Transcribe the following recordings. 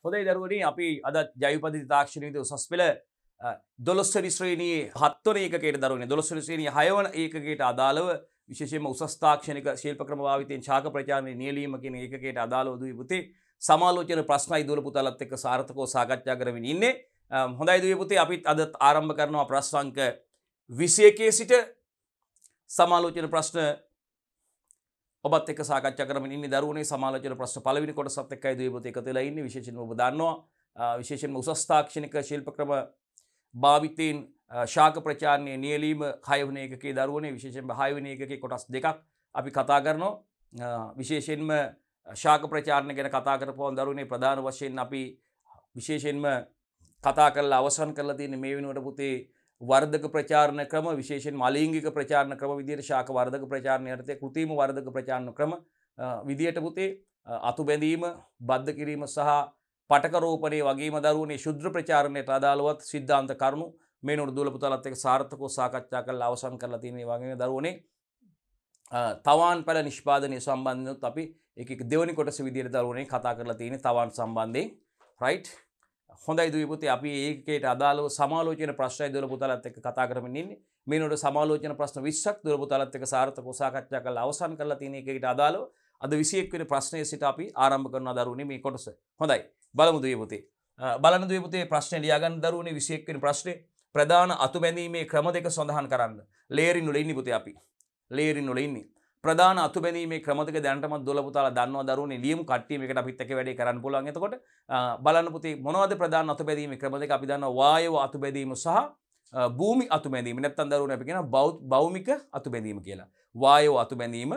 හොඳයි දරුවනේ අපි අද ජෛව පද්ධති තාක්ෂණ විද්‍යාව උසස් පෙළ 12 වෙනි ශ්‍රේණියේ 7 වෙනි ඒකකයට දරුවනේ 12 වෙනි ශ්‍රේණියේ 6 වන ඒකකයට අදාළව විශේෂයෙන්ම උසස් තාක්ෂණික ශිල්ප ක්‍රම භාවිතයෙන් ශාක ප්‍රචාරණය නියැලීම කියන ඒකකයට අදාළව දුවේ පුතේ සමාලෝචන ප්‍රශ්නයි දුවල පුතාලත් එක්ක සාර්ථකව සාකච්ඡා කරමින් ඉන්නේ. හොඳයි දුවේ පුතේ අපිත් අද ආරම්භ කරනවා ප්‍රශ්න අංක 21 සිට සමාලෝචන ප්‍රශ්න ඔබත් එක්ක සාකච්ඡා කරමින් ඉන්නේ දරුවනේ සමාලෝචන ප්‍රශ්න පළවෙනි කොටසත් එක්කයි දුවේ පුතේ එකතු වෙලා ඉන්නේ. විශේෂයෙන්ම ඔබ දන්නවා විශේෂයෙන්ම උසස් තාක්ෂණික ශිල්ප ක්‍රම භාවිතයෙන් ශාක ප්‍රචාරණය නියැලීම 6 වෙනි ඒකකයේ දරුවනේ විශේෂයෙන්ම 6 වෙනි ඒකකයේ කොටස් දෙකක් අපි කතා කරනවා. විශේෂයෙන්ම ශාක ප්‍රචාරණය ගැන කතා කරපුවාම දරුවනේ ප්‍රධාන වශයෙන් අපි විශේෂයෙන්ම කතා කරලා අවසන් කරලා තියෙන්නේ මේ වෙනුවට පුතේ වර්ධක ප්‍රචාරණ ක්‍රම විශේෂයෙන්ම අලිංගික ප්‍රචාරණ ක්‍රම විදියට ශාක වර්ධක ප්‍රචාරණ යටතේ කෘත්‍රිම වර්ධක ප්‍රචාරණ ක්‍රම විදියට පුතේ අතු බැඳීම බද්ධ කිරීම සහ පටක රෝපණය වගේම දරුවනේ ශුද්ධ ප්‍රචාරණයට අදාළවත් සිද්ධාන්ත කරුණු මේ නෝඩ දුවල පුතාලත් එක්ක සාර්ථකව සාකච්ඡා කරලා අවසන් කරලා තියෙන මේ වගේම දරුවනේ තවාන් පැල නිෂ්පාදනය සම්බන්ධනොත් අපි එක දෙවනි කොටස විදියට දරුවනේ කතා කරලා තියෙන්නේ තවාන් සම්බන්ධයෙන් රයිට්. හොඳයි දුවේ පුතේ අපි ඒකේට අදාළව සමාලෝචන ප්‍රශ්නයි දුවල පුතාලත් එක්ක කතා කරමින් ඉන්නේ. මේ නෝඩ සමාලෝචන ප්‍රශ්න 20ක් දුවල පුතාලත් එක්ක සාර්ථකව සාකච්ඡා කරලා අවසන් කරලා තියෙන එකේට අදාළව අද 21 වෙනි ප්‍රශ්නයේ සිට අපි ආරම්භ කරනවා දරුවනේ මේ කොටස. හොඳයි. බලමු දුවේ පුතේ. බලන්න දුවේ පුතේ ප්‍රශ්නේ ලියා ගන්න දරුවනේ 21 වෙනි ප්‍රශ්නේ ප්‍රධාන අතු බැඳීමේ ක්‍රම දෙක සඳහන් කරන්න. ලේයරින් වල ඉන්නේ පුතේ අපි. ලේයරින් වල ඉන්නේ. ප්‍රධාන අතු බැඳීමේ ක්‍රම දෙක දැනටමත් දුවල පුතාලා දන්නවා දරුවනේ ලියමු කට්ටිය මේකට අපිත් එක්ක වැඩේ කරන්න පුළුවන්. එතකොට බලන්න පුතේ මොනවද ප්‍රධාන අතු බැඳීමේ ක්‍රම දෙක අපි දන්නවා වායව අතු බැඳීම සහ භූමි අතු බැඳීම. නැත්නම් දරුවනේ අපි කියනවා භෞමික අතු බැඳීම කියලා. වායව අතු බැඳීම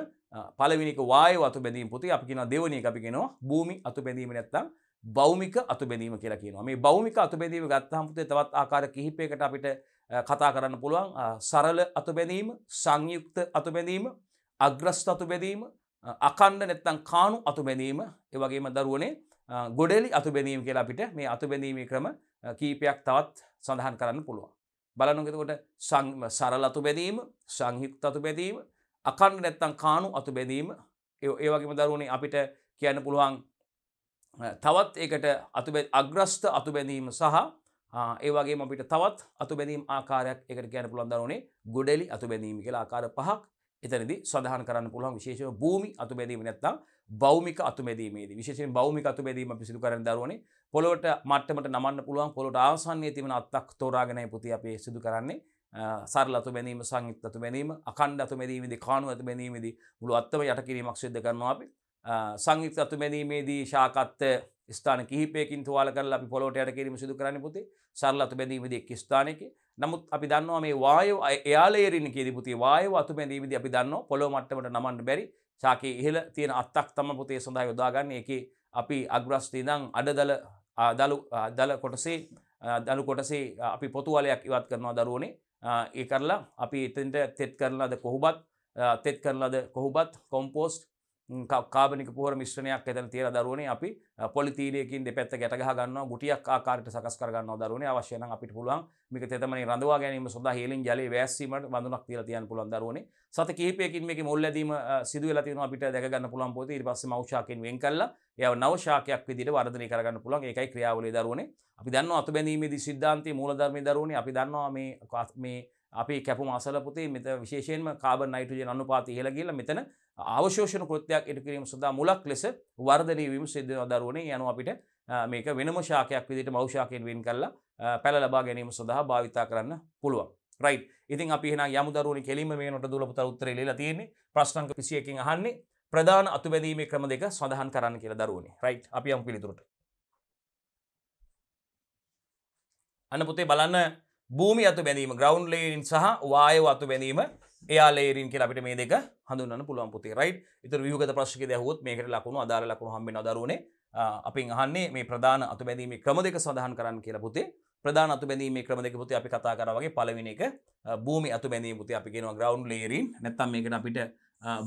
පළවෙනි එක වායව අතු බැඳීම පුතේ අපි කියනවා දෙවෙනි එක අපි කියනවා භූමි අතු බැඳීම නැත්නම් භෞමික අතු බැඳීම කියලා කියනවා. මේ භෞමික අතු බැඳීම ගත්තාම පුතේ තවත් ආකාර කිහිපයකට අපිට කතා කරන්න පුළුවන්. සරල අතු බැඳීම, සංයුක්ත අතු බැඳීම, අග්‍රස්ත අතු බැඳීම, අඛණ්ඩ නැත්නම් කාණු අතු බැඳීම, ඒ වගේම දරුවනේ ගොඩෙලි අතු බැඳීම කියලා අපිට මේ අතු බැඳීමේ ක්‍රම කීපයක් තවත් සඳහන් කරන්න පුළුවන්. බලන්නකො එතකොට සරල අතු බැඳීම, සංයුක්ත අතු බැඳීම, අඛණ්ඩ නැත්නම් කාණු අතු බැඳීම, ඒ වගේම දරුවනේ අපිට කියන්න පුළුවන් තවත් ඒකට අග්‍රස්ත අතු බැඳීම සහ ඒ වගේම අපිට තවත් අතු බැඳීම් ආකාරයක් ඒකට කියන්න පුළුවන් දරුවනේ ගොඩෙලි අතු බැඳීම කියලා ආකාර පහක් එතනදී සඳහන් කරන්න පුළුවන්. විශේෂයෙන්ම භූමි අතු බැඳීම නැත්නම් භෞමික අතු බැඳීමේදී විශේෂයෙන් භෞමික අතු බැඳීම අපි සිදු කරන දරුවනේ පොළොවට මට්ටමට නමන්න පුළුවන් පොළොවට ආසන්නයේ තිබෙන අත්තක් තෝරාගෙනයි පුතේ අපි සිදු කරන්නේ. සරල අතු බැඳීම, සංයුක්ත අතු බැඳීම, අඛණ්ඩ අතු බැඳීමේදී, කාණු අතු බැඳීමේදී මුළු අත්තම යට කිරීමක් සිදු කරනවා අපි. සංයුක්ත අතු බැඳීමේදී ශාකත්ත ස්ථාන කිහිපයකින් තුවාල කරලා අපි පොළොවට යට කිරීම සිදු කරන්නේ පුතේ. සරල අතු බැඳීමේදී එක් ස්ථානයකින්. නමුත් අපි දන්නවා මේ වායව එයාලේරින් කියදී පුතේ වායව අතු බැඳීමේදී අපි දන්නවා පොළොව මට්ටමට නමන්න බැරි ශාකයේ ඉහළ තියෙන අත්තක් තමයි පුතේ සඳහා යොදාගන්නේ. ඒකේ අපි අග්‍රස්ත ඉඳන් අඩදල දලු කොටසේ අපි පොතු වලයක් ඉවත් කරනවා දරුවනේ. ඒ කරලා අපි එතෙන්ට තෙත් කරලාද කොහොබත් කොම්පෝස්ට් කාබනික පොහොර මිශ්‍රණයක් එතන තියලා දරුවනේ අපි පොලිතීනයකින් දෙපැත්ත ගැට ගහ ගන්නවා ගුටියක් ආකාරයට සකස් කර ගන්නවා දරුවනේ. අවශ්‍ය නම් අපිට පුළුවන් මේක තෙතමනේ රඳවා ගැනීම සඳහා හේලින් ජලයේ වැස්සීමට වඳුනක් තියලා තියන්න පුළුවන් දරුවනේ. සත කිහිපයකින් මේකේ මුල් ඇදීම සිදු වෙලා තියෙනවා අපිට දැක ගන්න පුළුවන් පොතේ. ඊට පස්සේ මව් ශාකයෙන් වෙන් කළා ඒව නව ශාකයක් විදිහට වර්ධනය කර ගන්න පුළුවන්. ඒකයි ක්‍රියාවලිය දරුවනේ. අපි දන්නවා අතු බැඳීමේදී සිද්ධාන්තයේ මූලධර්මයේ දරුවනේ අපි දන්නවා මේ අපි කැපුම අසල පුතේ මෙතන විශේෂයෙන්ම කාබන් නයිට්‍රජන් අනුපාතය ඉහළ ගිහලා මෙතන අවශෝෂණ කෘත්‍යයක් ඉටු කිරීම සඳහා මුලක් ලෙස වර්ධනය වීම සිද්ධ වෙනවා දරුවනේ. යනවා අපිට මේක වෙනම ශාකයක් විදිහට මව් ශාකයෙන් වෙන් කරලා පැල ලබා ගැනීම සඳහා භාවිතා කරන්න පුළුවන්. රයිට්. ඉතින් අපි එහෙනම් යමු දරුවනේ කෙලින්ම මේනොට දුවල පුතා උත්තරේ ලියලා තියෙන්නේ. ප්‍රශ්න අංක 21කින් අහන්නේ ප්‍රධාන අතු බැඳීමේ ක්‍රම දෙක සඳහන් කරන්න කියලා දරුවනේ. රයිට්. අපි යමු පිළිතුරට. අන්න පුතේ බලන්න භූමි අතු බැඳීම ග්‍රවුන්ඩ් ලේයරින් සහ වායව අතු බැඳීම එයා ලේයරින් කියලා අපිට මේ දෙක හඳුන්වන්න පුළුවන් පුතේ. රයිට්. ඊතර ව්‍යුහගත ප්‍රශ්නකදී අහුවොත් මේකට ලකුණු අදාළ ලකුණු හම්බ වෙනවා දරුවනේ. අපින් අහන්නේ මේ ප්‍රධාන අතු බැඳීමේ ක්‍රම දෙක සඳහන් කරන්න කියලා පුතේ. ප්‍රධාන අතු බැඳීමේ ක්‍රම දෙක පුතේ අපි කතා කරා වගේ පළවෙනි එක භූමි අතු බැඳීම පුතේ අපි කියනවා ග්‍රවුන්ඩ් ලේයරින්. නැත්නම් මේකට අපිට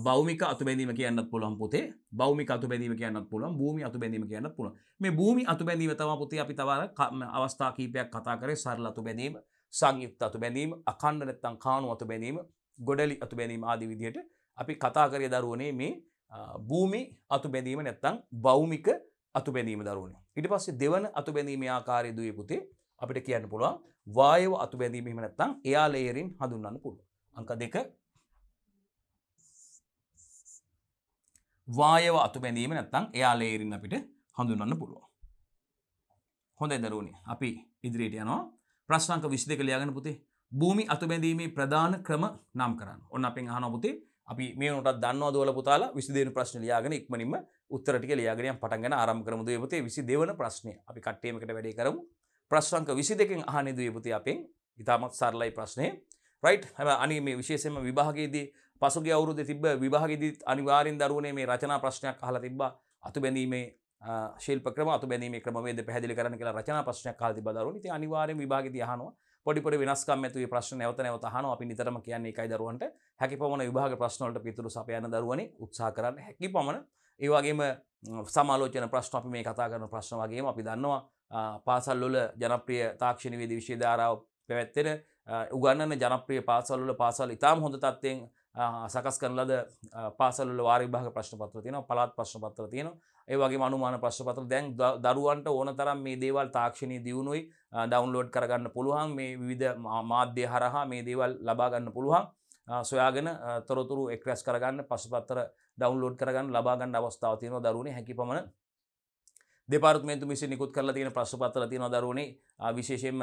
භෞමික අතු බැඳීම කියන්නත් පුළුවන් පුතේ. භෞමික අතු බැඳීම කියන්නත් පුළුවන්. භූමි අතු බැඳීම කියන්නත් පුළුවන්. මේ භූමි අතු බැඳීම තමයි පුතේ අපි තව අවස්ථා කීපයක් කතා කරේ. සරල අතු බැඳීම, සංයුක්ත අතු බැඳීම, අඛණ්ඩ නැත්නම් කාණු අතු බැඳීම, ගොඩලි අතු බැඳීම ආදී විදිහට අපි කතා කරේ දරුවනේ මේ භූමි අතු බැඳීම නැත්නම් භෞමික අතුබැඳීම දරුවනේ. ඊට පස්සේ දෙවන අතුබැඳීමේ ආකාරය දුවේ පුතේ අපිට කියන්න පුළුවන් වායව අතුබැඳීම එහෙම නැත්නම් එයා ලේයරින් හඳුන්වන්න පුළුවන්. අංක 2 වායව අතුබැඳීම නැත්නම් එයා ලේයරින් අපිට හඳුන්වන්න පුළුවන්. හොඳයි දරුවනේ. අපි ඉදිරියට යනවා. ප්‍රශ්න අංක 22 ලියාගන්න පුතේ. භූමි අතුබැඳීමේ ප්‍රධාන ක්‍රම නම් කරන්න. ඔන්න අපෙන් අහනවා පුතේ. අපි මේ උනටත් දන්නවද ඔයාලා පුතාලා 22 වෙනි ප්‍රශ්නේ ලියාගෙන ඉක්මනින්ම උත්තර ටික ලියාගෙන යම් පටන් ගන්න ආරම්භ කරමු දුවේ පුතේ 22 වෙනි ප්‍රශ්නේ. අපි කට්ටියම එකට වැඩේ කරමු. ප්‍රශ්න අංක 22කින් අහන්නේ දුවේ පුතේ අපෙන්. ඉතාමත් සරලයි ප්‍රශ්නේ. රයිට්. හැබැයි අනිත් මේ විශේෂයෙන්ම විභාගයේදී පසුගිය අවුරුද්දේ තිබ්බ විභාගයේදී අනිවාර්යෙන් දරුවනේ මේ රචනා ප්‍රශ්නයක් අහලා තිබ්බා. අතුබැඳීමේ ශිල්ප ක්‍රම අතුබැඳීමේ ක්‍රමවේද පැහැදිලි කරන්න කියලා රචනා ප්‍රශ්නයක් අහලා තිබ්බා දරුවනේ. ඉතින් අනිවාර්යෙන් විභාගයේදී අහනවා. පොඩි වෙනස්කම් ඇතුවේ ප්‍රශ්න නැවත නැවත අහනවා. අපි නිතරම කියන්නේ ඒකයි දරුවන්ට හැකිපමණ විභාග ප්‍රශ්න වලට පිටුරු සපයන දරුවනේ උත්සාහ කරන්න හැකිපමණ. ඒ වගේම සමාලෝචන ප්‍රශ්න අපි මේ කතා කරන ප්‍රශ්න වගේම අපි දන්නවා පාසල් වල ජනප්‍රිය තාක්ෂණිකවේදී විෂය ධාරාව පැවැත්වෙන උගන්වන ජනප්‍රිය පාසල් වල පාසල් ඉතාම හොඳ තත්ත්වයෙන් සකස් කරන ලද පාසල් වල වාර විභාග ප්‍රශ්න පත්‍ර තියෙනවා, පළාත් ප්‍රශ්න පත්‍ර තියෙනවා. ඒ වගේම අනුමාන ප්‍රශ්න පත්‍ර දැන් දරුවන්ට ඕන තරම් මේ දේවල් තාක්ෂණීය දියුණුවයි ඩවුන්ලෝඩ් කරගන්න පුළුවන්. මේ විවිධ මාධ්‍ය හරහා මේ දේවල් ලබා ගන්න පුළුවන්. සොයාගෙන තොරතුරු එක්රැස් කරගන්න ප්‍රශ්න පත්‍ර ඩවුන්ලෝඩ් කරගන්න ලබා ගන්න අවස්ථාව තියෙනවා දරුවනේ. හැකිපමණ දෙපාර්තමේන්තුව විසින් නිකුත් කරලා තියෙන ප්‍රශ්න පත්‍ර තියෙනවා දරුවනේ. විශේෂයෙන්ම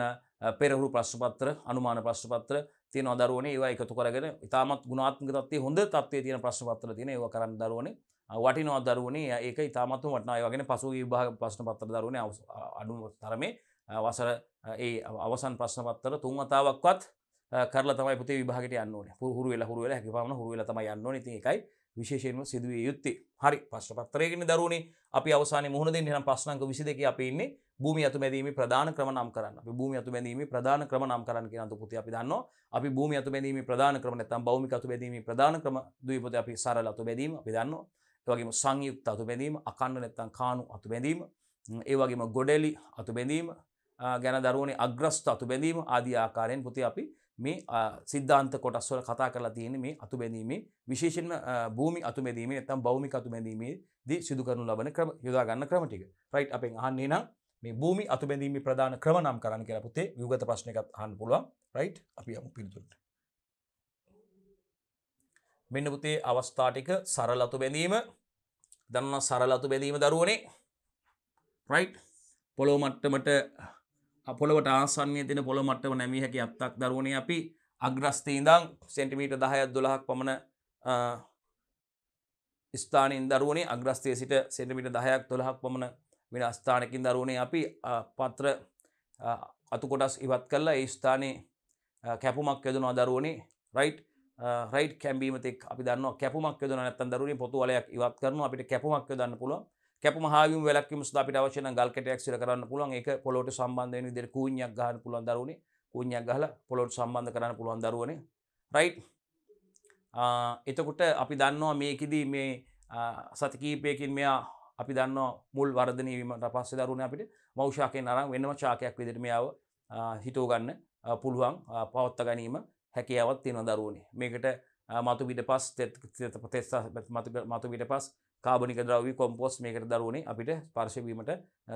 පෙරහුරු ප්‍රශ්න පත්‍ර, අනුමාන ප්‍රශ්න පත්‍ර තියෙනවා දරුවනේ. ඒවා එකතු කරගෙන ඉතාමත් ගුණාත්මක තත්ත්වයේ හොඳ තත්ත්වයේ තියෙන ප්‍රශ්න පත්‍ර තියෙනවා. ඒවා කරන්න දරුවනේ. වටිනවා දරුවනේ. ඒක ඉතාමත්ම වටිනවා. ඒ වගේම පසුගිය විභාග ප්‍රශ්න පත්‍ර දරුවනේ අඩු තරමේ වසර ඒ අවසන් ප්‍රශ්න පත්‍ර 3 වතාවක්වත් කරලා තමයි පුතේ විභාගයට යන්න ඕනේ. හුරු වෙලා හැකියපමණ හුරු වෙලා තමයි යන්න ඕනේ. ඉතින් ඒකයි විශේෂයෙන්ම සිදුවිය යුත්තේ. හරි ප්‍රශ්න පත්‍රයකින් දරුවනේ අපි අවසානයේ මුහුණ දෙන්නේ නම් ප්‍රශ්න අංක 22 අපි ඉන්නේ භූමි අතුබැඳීමේ ප්‍රධාන ක්‍රම නම් කරන්න. අපි භූමි අතුබැඳීමේ ප්‍රධාන ක්‍රම නම් කරන්න කියන අත පුතේ අපි දන්නවා. අපි භූමි අතුබැඳීමේ ප්‍රධාන ක්‍රම නැත්නම් භෞමික අතුබැඳීමේ ප්‍රධාන ක්‍රම දුවේ පුතේ අපි සරල අතුබැඳීම අපි දන්නවා. ඒ වගේම සංයුක්ත අතුබැඳීම, අඛණ්ඩ නැත්නම් කාණු අතුබැඳීම, ඒ වගේම ගොඩැලි අතුබැඳීම ගැන දරුවනේ අග්‍රස්ත අතුබැඳීම ආදී ආකාරයෙන් පුතේ අපි මේ සිද්ධාන්ත කොටස් වල කතා කරලා තියෙන්නේ මේ අතුබැඳීමේ විශේෂයෙන්ම භූමි අතුබැඳීමේ නැත්නම් භෞමික අතුබැඳීමේදී සිදු කරනු ලබන ක්‍රම යොදා ගන්න ක්‍රම ටික. රයිට් අපෙන් අහන්නේ නම් මේ භූමි අතුබැඳීමේ ප්‍රධාන ක්‍රම නම් කරන්න කියලා පුතේ විගත ප්‍රශ්නයකට අහන්න පුළුවන්. රයිට් අපි යමු පිළිතුරට. මෙන්න පුතේ අවස්ථා ටික සරල අතුබැඳීම. දන්නා සරල අතුබැඳීම දරුවනේ. රයිට් පොළොව මට්ටමට පොළොවට ආසන්නයේ තියෙන පොළොව මට්ටම නැමිය හැකි අත්තක් දරුවනේ අපි අග්‍රස්තේ ඉඳන් සෙන්ටිමීටර් 10ක් 12ක් පමණ ස්ථානයෙන් දරුවනේ අග්‍රස්තයේ සිට සෙන්ටිමීටර් 10ක් 12ක් පමණ වෙන ස්ථානකින් දරුවනේ අපි පත්‍ර අතු කොටස් ඉවත් කරලා ඒ ස්ථානයේ කැපුමක් යොදනවා දරුවනේ. රයිට් කැම්බීමත් එක්ක අපි දන්නවා කැපුමක් යොදනවා නැත්නම් දරුවනේ පොතු වලයක් ඉවත් කරනවා අපිට කැපුමක් යොදන්න පුළුවන්. කැපුම හාවීම වැළැක්වීම සඳහා අපිට අවශ්‍ය නම් ගල් කැටයක් සිර කරන්න පුළුවන්. ඒක පොළොවට සම්බන්ධ වෙන විදිහට කූණ්‍යක් ගහන්න පුළුවන් දරුවනේ. කූණ්‍යක් ගහලා පොළොවට සම්බන්ධ කරන්න පුළුවන් දරුවනේ. රයිට්. එතකොට අපි දන්නවා මේකෙදි මේ සති කීපයකින් මෙයා අපි දන්නවා මුල් වර්ධනය වීමට පස්සේ දරුවනේ අපිට මව් ශාකයෙන් අරන් වෙනම ශාකයක් විදිහට මෙයාව හිතව ගන්න පුළුවන් පවත්වා ගැනීම හැකියාවක් තියෙනවා දරුවනේ. මේකට මතු පිටපස් මතු පිටපස් කාබනික ද්‍රව්‍ය කොම්පෝස්ට් මේකට දරුවනේ අපිට ස්පර්ශ වීමට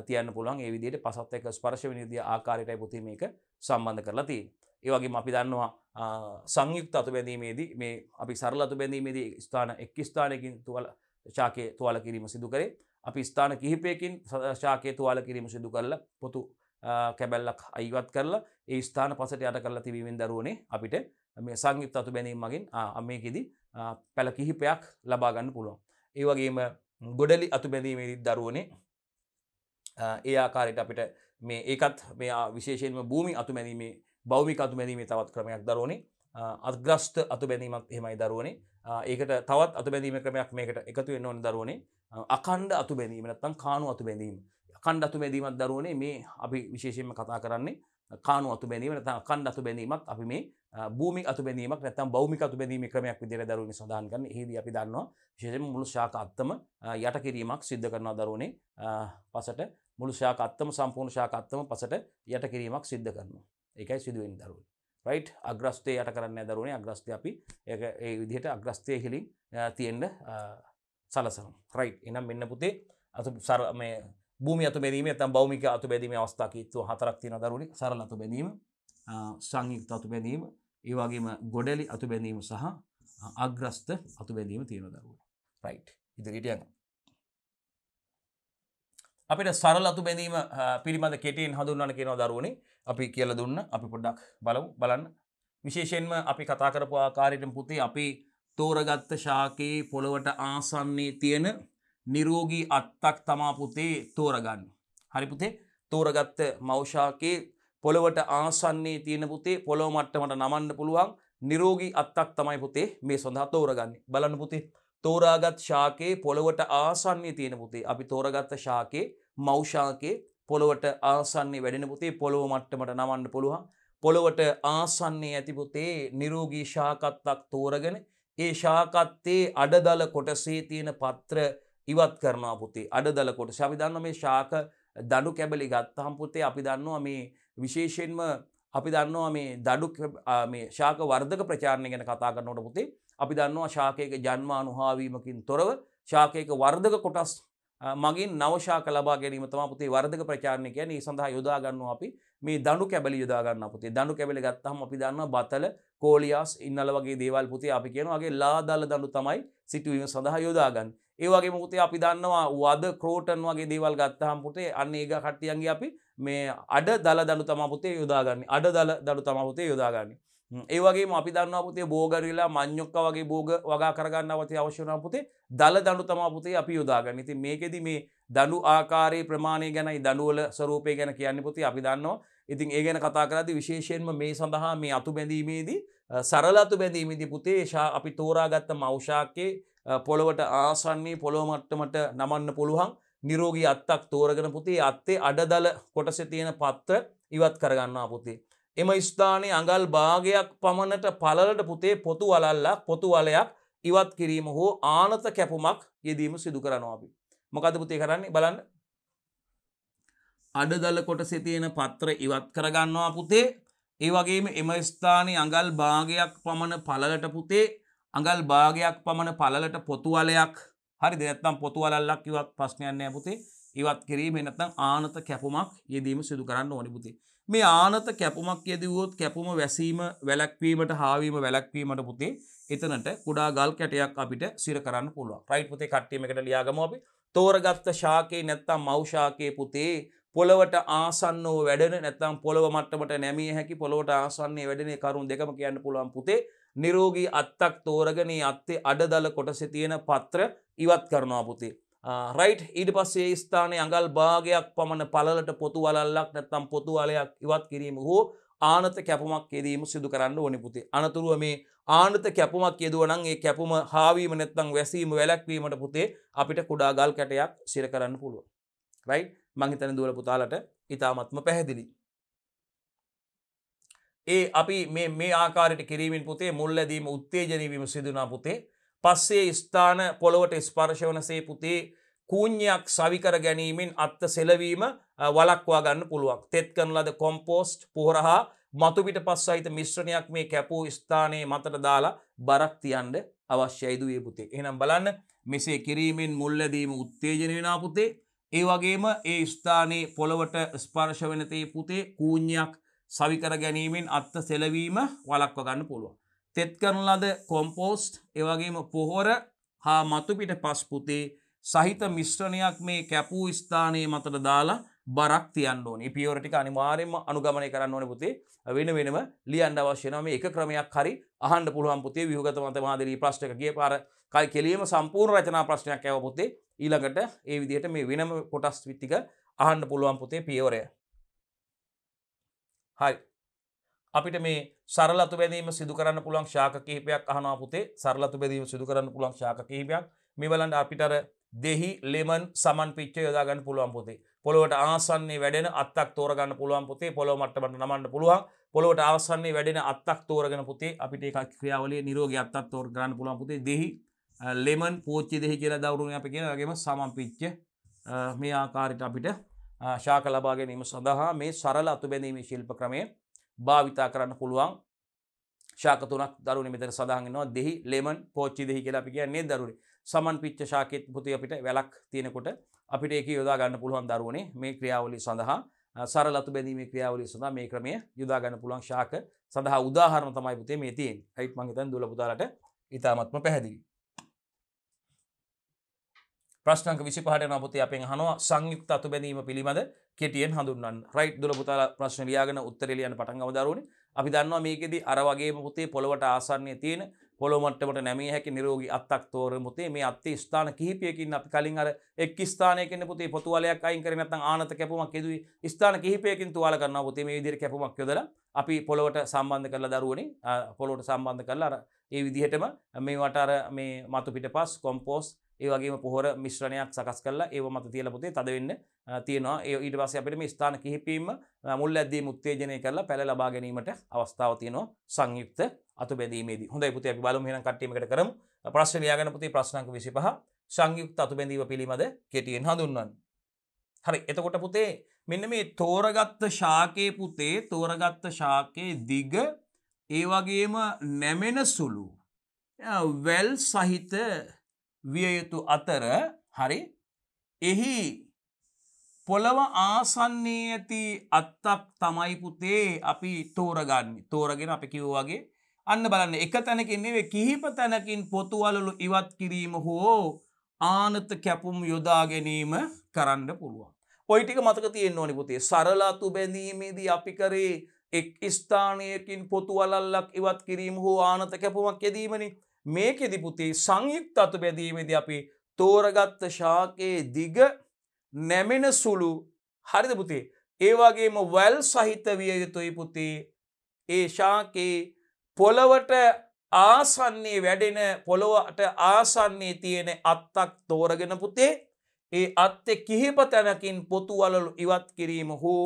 තියන්න පුළුවන්. ඒ විදිහට පසත් එක්ක ස්පර්ශ වෙන විදිහ ආකාරයටයි පුතේ මේක සම්බන්ධ කරලා තියෙන්නේ. ඒ වගේම අපි දන්නවා සංයුක්ත අතුබැඳීමේදී මේ අපි සරල අතුබැඳීමේදී ස්ථාන එක් ස්ථානයකින් ශාකයේ තුවාල කිරීම සිදු කරේ. අපි ස්ථාන කිහිපයකින් ශාකයේ තුවාල කිරීම සිදු කරලා පොතු කැබැල්ලක් අයිවත් කරලා ඒ ස්ථාන පසට යට කරලා තිබීමෙන් දරුවනේ අපිට මේ සංයුක්ත අතුබැඳීම මගින් මේකෙදි පැල කිහිපයක් ලබා ගන්න පුළුවන්. ඒ වගේම ගොඩලි අතුබැඳීමේදී දරුවනේ ඒ ආකාරයට අපිට මේ ඒකත් මේ විශේෂයෙන්ම භූමි අතුබැඳීමේ භෞමික අතුබැඳීමේ තවත් ක්‍රමයක් දරුවනේ. අග්‍රස්ත අතුබැඳීමක් එහෙමයි දරුවනේ. ඒකට තවත් අතුබැඳීමේ ක්‍රමයක් මේකට එකතු වෙන්න ඕනේ දරුවනේ. අඛණ්ඩ අතුබැඳීම නැත්නම් කාණු අතුබැඳීම. අඛණ්ඩ අතුබැඳීමක් දරුවනේ මේ අපි විශේෂයෙන්ම කතා කරන්නේ කාණු අතුබැඳීම නැත්නම් අඛණ්ඩ අතුබැඳීමක් අපි මේ භූමි අතුබැඳීමක් නැත්නම් භෞමික අතුබැඳීමේ ක්‍රමයක් විදිහට දරුවනේ සඳහන් කරන්නේ. එහිදී අපි දන්නවා විශේෂයෙන්ම මුළු ශාක අත්තම යට කිරීමක් සිද්ධ කරනවා දරුවනේ. පසට මුළු ශාක අත්තම සම්පූර්ණ ශාක අත්තම පසට යට කිරීමක් සිද්ධ කරනවා. ඒකයි සිදු වෙන්නේ දරුවනේ. රයිට් අග්‍රස්තේ යට කරන්නේ දරුවනේ. අග්‍රස්තේ අපි ඒක ඒ විදිහට අග්‍රස්තේ හිලින් තියෙන්න සලසනවා. රයිට් එහෙනම් මෙන්න පුතේ මේ භූමි අතු බැඳීම නැත්නම් භෞමික අතු බැඳීමේ අවස්ථා කීර්තුව 4ක් තියෙනවා දරුවනේ. සරල අතු බැඳීම, සංයුක්ත අතු බැඳීම, ඒ වගේම ගොඩලි අතු බැඳීම සහ අග්‍රස්ත අතු බැඳීම තියෙනවා දරුවනේ. රයිට්. ඉදිරියට යන්න. අපිට සරල අතු බැඳීම පිළිබඳ කෙටියෙන් හඳුන්වන්න කියනවා දරුවනේ. අපි කියලා දුන්න. අපි පොඩ්ඩක් බලන්න. විශේෂයෙන්ම අපි කතා කරපු ආකාරයට පුතේ අපි තෝරගත්ත ශාකයේ පොළවට ආසන්නයේ තියෙන නිරෝගී අත්තක් තමා පුතේ තෝරගන්න. හරි පුතේ. තෝරගත්ත මව් ශාකයේ පොළවට ආසන්නයේ තියෙන පුතේ පොළොව මට්ටමට නමන්න පුළුවන් නිරෝගී අත්තක් තමයි පුතේ මේ සඳහා තෝරගන්නේ. බලන්න පුතේ. තෝරාගත් ශාකයේ පොළවට ආසන්නයේ තියෙන පුතේ අපි තෝරගත්ත ශාකයේ මව් ශාකයේ පොළවට ආසන්නයේ වැඩෙන පුතේ පොළොව මට්ටමට නමන්න පුළුවන්. පොළවට ආසන්නයේ ඇති පුතේ නිරෝගී ශාකත්තක් තෝරගෙන ඒ ශාකත්තේ අඩදල කොටසේ තියෙන පත්‍ර ඉවත් කරනවා පුතේ. අඩදල කොටස අපි දන්නවා මේ ශාක දඩු කැබලි ගත්තාම පුතේ අපි දන්නවා මේ විශේෂයෙන්ම අපි දන්නවා මේ දඩු මේ ශාක වර්ධක ප්‍රචාරණය ගැන කතා කරනකොට පුතේ අපි දන්නවා ශාකයක ජන්මානුහාවීමකින් තොරව ශාකයක වර්ධක කොටස් මගින් නව ශාක ලබා ගැනීම තමයි පුතේ වර්ධක ප්‍රචාරණය කියන්නේ. ඒ සඳහා යොදා ගන්නවා අපි මේ දඬු කැබලි යොදා ගන්නවා පුතේ. දඬු කැබලි ගත්තාම අපි දන්නවා බතල, කෝලියාස්, ඉන්නල වගේ දේවල් පුතේ අපි කියනවා වගේ ලාදල දඬු තමයි සිටුවීම සඳහා යොදා ගන්න. ඒ වගේම පුතේ අපි දන්නවා වද, ක්‍රෝටන් වගේ දේවල් ගත්තාම පුතේ අන්න ඒක කට්ටියන්ගේ අපි මේ අඩ දල දඬු තමයි පුතේ යොදාගන්නේ. අඩ දල දඬු තමයි පුතේ යොදාගන්නේ. ඒ වගේම අපි දන්නවා පුතේ බෝගරිලා, මඤ්ඤොක්කා වගේ බෝග වගා කරගන්න අවශ්‍ය වෙනවා පුතේ දල දඬු තමයි පුතේ අපි යොදාගන්නේ. ඉතින් මේකෙදි මේ දඬු ආකාරයේ ප්‍රමාණය ගැනයි දඬු වල ස්වරූපය ගැන කියන්නේ පුතේ අපි දන්නවා. ඉතින් ඒ ගැන කතා කරද්දී විශේෂයෙන්ම මේ සඳහා මේ අතු බැඳීමේදී සරල අතු බැඳීමේදී පුතේ අපි තෝරාගත්ත මව් ශාකයේ පොළවට ආසන්නයේ පොළොව මට්ටමට නමන්න පුළුවන් නිරෝගී අත්තක් තෝරගෙන පුතේ අත්තේ අඩදල කොටසේ තියෙන පත්‍ර ඉවත් කරගන්නවා පුතේ. එම ස්ථානයේ අඟල් භාගයක් පමණට පළලට පුතේ පොතු වලයක් ඉවත් කිරීම හෝ ආනත කැපුමක් යෙදීම සිදු කරනවා අපි. මොකද පුතේ කරන්නේ බලන්න. අඩදල කොටසේ තියෙන පත්‍ර ඉවත් කරගන්නවා පුතේ. ඒ වගේම එම ස්ථානයේ අඟල් භාගයක් පමණ පළලට පුතේ අඟල් භාගයක් පමණ පළලට පොතු වලයක් හරිද නැත්නම් පොතු වලල්ලක් ඉවත් ප්‍රශ්නයක් නැහැ පුතේ. ඉවත් කිරීම නැත්නම් ආනත කැපුමක් යෙදීම සිදු කරන්න ඕනේ පුතේ. මේ ආනත කැපුමක් යෙදුවොත් කැපුම වැසීම වැළැක්වීමට හාවීම වැළැක්වීමට පුතේ එතනට කුඩා ගල් කැටයක් අපිට සිර කරන්න පුළුවන්. රයිට් පුතේ කට්ටිය මේකට ලියාගමු අපි. තෝරගත්ත ශාකේ නැත්නම් මව් ශාකේ පුතේ පොළවට ආසන්නව වැඩෙන නැත්නම් පොළව මට්ටමට නැමිය හැකි පොළවට ආසන්නයේ වැඩෙන කරුණු දෙකම කියන්න පුළුවන් පුතේ. නිරෝගී අත්තක් තෝරගෙන අත්තේ අඩදල කොටසේ තියෙන පත්‍ර ඉවත් කරනවා පුතේ. රයිට් ඊට පස්සේ ඒ ස්ථානයේ අඟල් භාගයක් පමණ පළලට පොතු වලල්ලක් නැත්නම් පොතු වලයක් ඉවත් කිරීම හෝ ආනත කැපුමක් යෙදීම සිදු කරන්න ඕනේ පුතේ. අනතුරුව මේ ආනත කැපුමක් යෙදුවා නම් ඒ කැපුම හාවීම නැත්නම් වැසීම වැළැක්වීමට පුතේ අපිට කුඩා ගල් කැටයක් සිර කරන්න පුළුවන්. රයිට් මං හිතන්නේ දුවල පුතාලට ඉතාමත්ම පැහැදිලි. ඒ අපි මේ ආකාරයට කිරීමෙන් පුතේ මුල් ලැබීම උත්තේජනය වීම සිදු වෙනවා පුතේ. පස්සේ ස්ථාන පොළවට ස්පර්ශ වනසේ පුතේ කූඤ්ඤයක් සවි කර ගැනීමෙන් අත්ත සෙලවීම වළක්වා ගන්න පුළුවන්. තෙත් කරන ලද කොම්පෝස්ට් පොහොර හා මතු පිටපත් සහිත මිශ්‍රණයක් මේ කැපූ ස්ථානයේ මතට දාලා බරක් තියන්න අවශ්‍යයි දුවේ පුතේ. එහෙනම් බලන්න මෙසේ කිරීමෙන් මුල් ලැබීම උත්තේජනය වෙනවා පුතේ. ඒ වගේම ඒ ස්ථානයේ පොළවට ස්පර්ශ වෙන තේ පුතේ කූඤ්ඤයක් සවි කර ගැනීමෙන් අත්ත සෙලවීම වළක්වා ගන්න පුළුවන්. තෙත් කරන ලද කොම්පෝස්ට් ඒ වගේම පොහොර හා මතු පිටපත් පුතේ සහිත මිශ්‍රණයක් මේ කැපූ ස්ථානයේ මතට දාලා බරක් තියන්න ඕනේ. මේ පියවර ටික අනිවාර්යයෙන්ම අනුගමනය කරන්න ඕනේ පුතේ. වෙන වෙනම ලියන්න අවශ්‍ය නැහැ. මේ එක ක්‍රමයක් හරි අහන්න පුළුවන් පුතේ. විහුගත මත මාදිරී ප්‍රශ්නක ගියපාර කෙලියම සම්පූර්ණ රචනා ප්‍රශ්නයක් ආව පුතේ. ඊළඟට ඒ විදිහට මේ වෙනම කොටස් ටික අහන්න පුළුවන් පුතේ පියවරය. හරි. අපිට මේ සරල අතු බැඳීම සිදු කරන්න පුළුවන් ශාක කිහිපයක් අහනවා පුතේ. සරල අතු බැඳීම සිදු කරන්න පුළුවන් ශාක කිහිපයක්. මේ බලන්න අපිට අර දෙහි ලෙමන් සමන් පිච්ච යොදා ගන්න පුළුවන් පුතේ. පොළොවට ආසන්නයේ වැඩෙන අත්තක් තෝරගන්න පුළුවන් පුතේ. පොළොව මට්ටමට නමන්න පුළුවන්. පොළොවට ආසන්නයේ වැඩෙන අත්තක් තෝරගෙන පුතේ අපිට ඒක ක්‍රියාවලියේ නිරෝගී අත්තක් තෝරගන්න පුළුවන් පුතේ. දෙහි ලෙමන් පෝච්චි දෙහි කියලා දවුරුනේ අපි කියන වගේම සමන් පිච්ච මේ ආකාරයට අපිට ශාක ලබා ගැනීම සඳහා මේ සරල අතු බැඳීමේ ශිල්ප ක්‍රමය භාවිතා කරන්න පුළුවන්. ශාක තුනක් දරුවනේ මෙතන සඳහන් වෙනවා. දෙහි ලෙමන් පෝච්චි දෙහි කියලා අපි කියන්නේ දරුවනේ. සමන් පිච්ච ශාකෙත් පුතේ අපිට වැලක් තියෙනකොට අපිට ඒක යොදා ගන්න පුළුවන් දරුවනේ මේ ක්‍රියාවලිය සඳහා සරල අතු බැඳීමේ ක්‍රියාවලිය සඳහා මේ ක්‍රමය යොදා ගන්න පුළුවන් ශාක සඳහා උදාහරණ තමයි පුතේ මේ තියෙන්නේ. රයිට් මම හිතන්නේ දුවලා පුතාලට ඉතාමත්ම පැහැදිලි. ප්‍රශ්න අංක 25ට යනවා පුතේ අපෙන් අහනවා සංයුක්ත අතු බැඳීම පිළිබඳ කෙටියෙන් හඳුන්වන්න. රයිට් දුවලා පුතාලා ප්‍රශ්න ලියාගෙන උත්තරේ ලියන්න පටන් ගමු දරුවනේ. අපි දන්නවා මේකෙදි අර වගේම පුතේ පොළවට ආසන්නයේ තියෙන පොළොව මට්ටමට නැමිය හැකි නිරෝගී අත්තක් තෝරමු පුතේ. මේ අත්තේ ස්ථාන කිහිපයකින් අපි කලින් අර එක් ස්ථානයකින් පුතේ පොතු වලයක් අයින් කරේ නැත්නම් ආනත කැපුමක් යෙදුවේ ස්ථාන කිහිපයකින් තුවාල කරනවා පුතේ. මේ විදිහට කැපුමක් යොදලා අපි පොළොවට සම්බන්ධ කරලා දරුවනේ පොළොවට සම්බන්ධ කරලා අර ඒ විදිහටම මේවට අර මේ මතු පිටපස් කොම්පෝස්ට් ඒ වගේම පොහොර මිශ්‍රණයක් සකස් කරලා ඒව මත තියලා පුතේ තද වෙන්න තියෙනවා. ඒ ඊට පස්සේ අපිට මේ ස්ථාන කිහිපෙින්ම මුල් ඇද්දීම උත්තේජනය කරලා පැල ලබා ගැනීමට අවස්ථාවක් තියෙනවා සංයුක්ත අතු බැඳීමේදී. හොඳයි පුතේ අපි බලමු එහෙනම් කට්ටියමකට කරමු. ප්‍රශ්න ලියාගෙන පුතේ ප්‍රශ්න අංක 25 සංයුක්ත අතු බැඳීම පිළිබඳ කෙටියෙන් හඳුන්වන්න. හරි. එතකොට පුතේ මෙන්න මේ තෝරගත්ත ශාකයේ පුතේ තෝරගත්ත ශාකයේ දිග ඒ වගේම නැමෙන සුළු වැල් සහිත විය යුතු අතර හරි එහි පොළව ආසන්නයේ ඇති අත්තක් තමයි පුතේ අපි තෝරගන්නේ. තෝරගෙන අපි කිව්වා වගේ අන්න බලන්න එක තැනකින් නෙවෙයි කිහිප තැනකින් පොතු වලලු ඉවත් කිරීම හෝ ආනත කැපුම් යොදා ගැනීම කරන්න පුළුවන්. ඔය ටික මතක තියෙන්න ඕනේ පුතේ. සරල අතු බැඳීමේදී අපි කරේ එක් ස්ථානයකින් පොතු වලල්ලක් ඉවත් කිරීම හෝ ආනත කැපුමක් යෙදීමනේ. මේකෙදි පුතේ සංයුක්ත අතු බැඳීමේදී අපි තෝරගත්ත ශාකයේ දිග නැමෙන සුළු හරිද පුතේ ඒ වගේම වැල් සහිත විය යුතුයි පුතේ. ඒ ශාකයේ පොළවට ආසන්නයේ වැඩෙන පොළවට ආසන්නයේ තියෙන අත්තක් තෝරගෙන පුතේ ඒ අත්තේ කිහිප තැනකින් පොතු වලලු ඉවත් කිරීම හෝ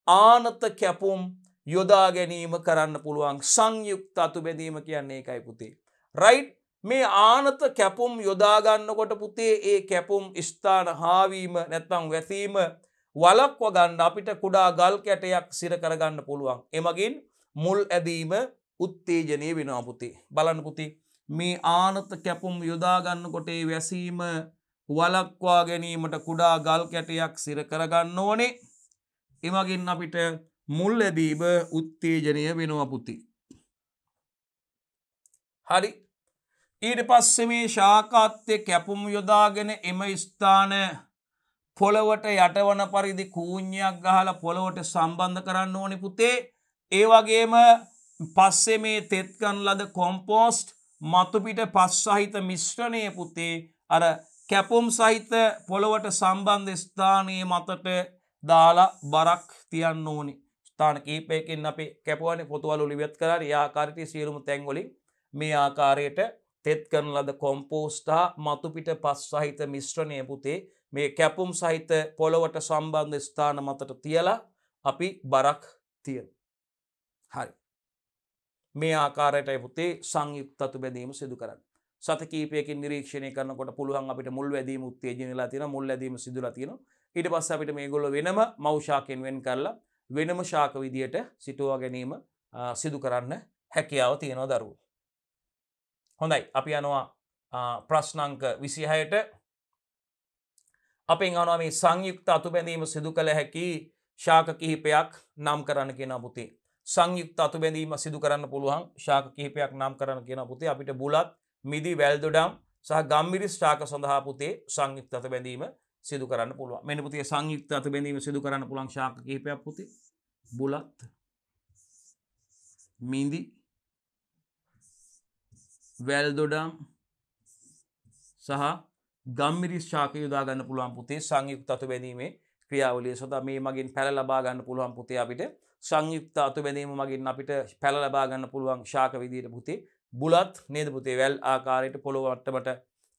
ආනත කැපුම් යොදා ගැනීම කරන්න පුළුවන් සංයුක්ත අතු බැඳීම කියන්නේ ඒකයි පුතේ. රයිට්. මේ ආනත කැපුම් යොදා ගන්නකොට පුතේ ඒ කැපුම් ස්ථාන හාවීම නැත්නම් වැසීම වළක්ව ගන්න අපිට කුඩා ගල් කැටයක් සිර කරගන්න පුළුවන්. එමගින් මුල් ඇදීම උත්තේජනය වෙනවා පුතේ. බලන්න පුතේ මේ ආනත කැපුම් යොදා ගන්නකොට ඒ වැසීම වළක්වා ගැනීමට කුඩා ගල් කැටයක් සිර කරගන්න ඕනේ. එමගින් අපිට මුල් ඇදීම උත්තේජනය වෙනවා පුතේ. හරි. ඊට පස්සේ මේ ශාකාත්තේ කැපුම් යොදාගෙන එම ස්ථාන පොළවට යටවන පරිදි කූඤ්ඤයක් ගහලා පොළවට සම්බන්ධ කරන්න ඕනේ පුතේ. ඒ වගේම පස්සේ මේ තෙත් ගන්න ලද කොම්පෝස්ට් මතු පිට පස් සහිත මිශ්‍රණය පුතේ අර කැපුම් සහිත පොළවට සම්බන්ධ ස්ථානයේ මතට දාලා බරක් තියන්න ඕනේ. ස්ථාන කීපයකින් අපි කැපුවානේ පොතු වල ඉවත් කරලා ඒ ආකාරයට සියලුම තැන් වලින් මේ ආකාරයට තෙත් කරන ලද කොම්පෝස්ට් හා මතු පිට පස් සහිත මිශ්‍රණය පුතේ මේ කැපුම් සහිත පොළවට සම්බන්ධ ස්ථාන මතට තියලා අපි බරක් තියනවා. හරි. මේ ආකාරයටයි පුතේ සංයුක්ත අතු බැඳීම සිදු කරන්නේ. සත කීපයකින් නිරීක්ෂණය කරනකොට පුළුවන් අපිට මුල් වැදීම උත්තේජනය වෙලා තියෙනවා, මුල් වැදීම සිදුලා තියෙනවා. ඊට පස්සේ අපිට මේගොල්ලෝ වෙනම මව් ශාකයෙන් වෙන් කරලා වෙනම ශාක විදියට සිටුවා ගැනීම සිදු කරන්න හැකියාව තියෙනවා දරුවෝ. හොඳයි අපි යනවා ප්‍රශ්න අංක 26ට. අපෙන් අහනවා මේ සංයුක්ත අතු බැඳීම සිදු කළ හැකි ශාක කිහිපයක් නම් කරන්න කියනවා පුතේ. සංයුක්ත අතු බැඳීම සිදු කරන්න පුළුවන් ශාක කිහිපයක් නම් කරන්න කියනවා පුතේ. අපිට බුලත්, මිදි, වැල් දොඩම් සහ ගම්මිරිස් ශාක සඳහා පුතේ සංයුක්ත අතු බැඳීම සිදු කරන්න පුළුවන්. මෙන්න පුතේ සංයුක්ත අතු බැඳීම සිදු කරන්න පුළුවන් ශාක කිහිපයක් පුතේ. බුලත්, මිදි, වැල් දොඩම් සහ ගම්මිරිස් ශාක යොදා ගන්න පුළුවන් පුතේ සංයුක්ත අතු බැඳීමේ ක්‍රියාවලිය සඳහා මේ මගින් පැල ලබා ගන්න පුළුවන් පුතේ අපිට සංයුක්ත අතු බැඳීම මගින් අපිට පැල ලබා ගන්න පුළුවන් ශාක විදියට පුතේ බුලත් නේද පුතේ වැල් ආකාරයට පොළොව මට්ටමට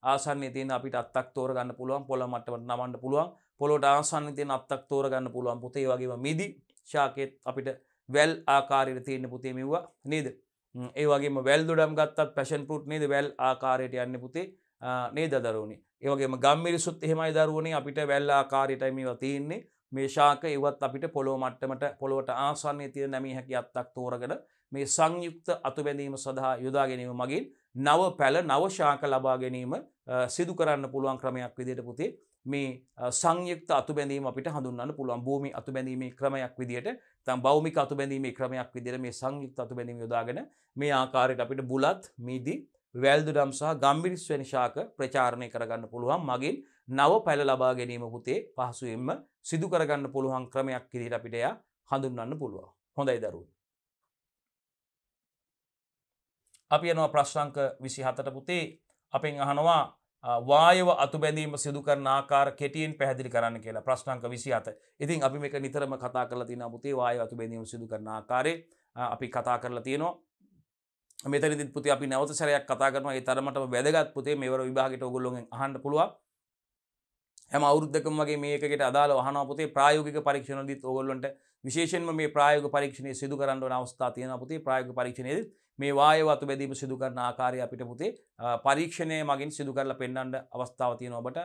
ආසන්නයේ තියෙන අපිට අත්තක් තෝර ගන්න පුළුවන් පොළොව මට්ටමට නමන්න පුළුවන් පොළොවට ආසන්නයේ තියෙන අත්තක් තෝර ගන්න පුළුවන් පුතේ ඒ වගේම මිදි ශාකෙත් අපිට වැල් ආකාරයට තියෙන පුතේ මෙවුවා නේද ඒ වගේම වැල් දොඩම් ගත්තත් පැෂන් ෆෘට් නේද වැල් ආකාරයට යන්නේ පුතේ නේද දරුවනේ ඒ වගේම ගම්මිරිසුත් එහෙමයි දරුවනේ අපිට වැල් ආකාරයටයි මේවා තියෙන්නේ මේ ශාක ඒවත් අපිට පොළොව මට්ටමට පොළොවට ආසන්නයේ තියෙන නැමී හැකි අත්තක් තෝරගෙන මේ සංයුක්ත අතු බැඳීම සඳහා යොදා ගැනීම මගින් නව පැල නව ශාක ලබා ගැනීම සිදු කරන්න පුළුවන් ක්‍රමයක් විදිහට පුතේ මේ සංයුක්ත අතුබැඳීම අපිට හඳුන්වන්න පුළුවන්. භූමි අතුබැඳීමේ ක්‍රමයක් විදිහට නැත්නම් භෞමික අතුබැඳීමේ ක්‍රමයක් විදිහට මේ සංයුක්ත අතුබැඳීම යොදාගෙන මේ ආකාරයට අපිට බුලත්, මීදි, වැල්දුඩම් සහ ගම්බිරිස් වැනි ශාක ප්‍රචාරණය කරගන්න පුළුවන්. මගින් නව පැල ලබා ගැනීම පුතේ පහසුවෙන්ම සිදු කරගන්න පුළුවන් ක්‍රමයක් විදිහට අපිට එයා හඳුන්වන්න පුළුවන්. හොඳයි දරුවෝ. අපි යනවා ප්‍රශ්නාංක 27ට පුතේ. අපෙන් අහනවා වායව අතුබැඳීම සිදු කරන ආකාර කෙටියෙන් පැහැදිලි කරන්න කියලා. ප්‍රශ්නාංක 27. ඉතින් අපි මේක නිතරම කතා කරලා තියෙනවා පුතේ වායව අතුබැඳීම සිදු කරන ආකාරය අපි කතා කරලා තියෙනවා. මෙතනදිත් පුතේ අපි නැවත සැරයක් කතා කරනවා. ඒ තරමටම වැදගත් පුතේ මේවර විභාගයට ඕගොල්ලෝගෙන් අහන්න පුළුවන්. හැම අවුරුද්දකම වගේ මේ එකකට අදාළව අහනවා පුතේ ප්‍රායෝගික පරීක්ෂණවලදීත් ඕගොල්ලන්ට විශේෂයෙන්ම මේ ප්‍රායෝගික පරීක්ෂණය සිදු කරන්න ඕන අවස්ථා තියෙනවා පුතේ. ප්‍රායෝගික පරීක්ෂණයේදී මේ වායව අතුබැඳීම සිදු කරන ආකාරය අපිට පුතේ පරීක්ෂණය මගින් සිදු කරලා පෙන්වන්න අවස්ථාව තියෙනවා. ඔබට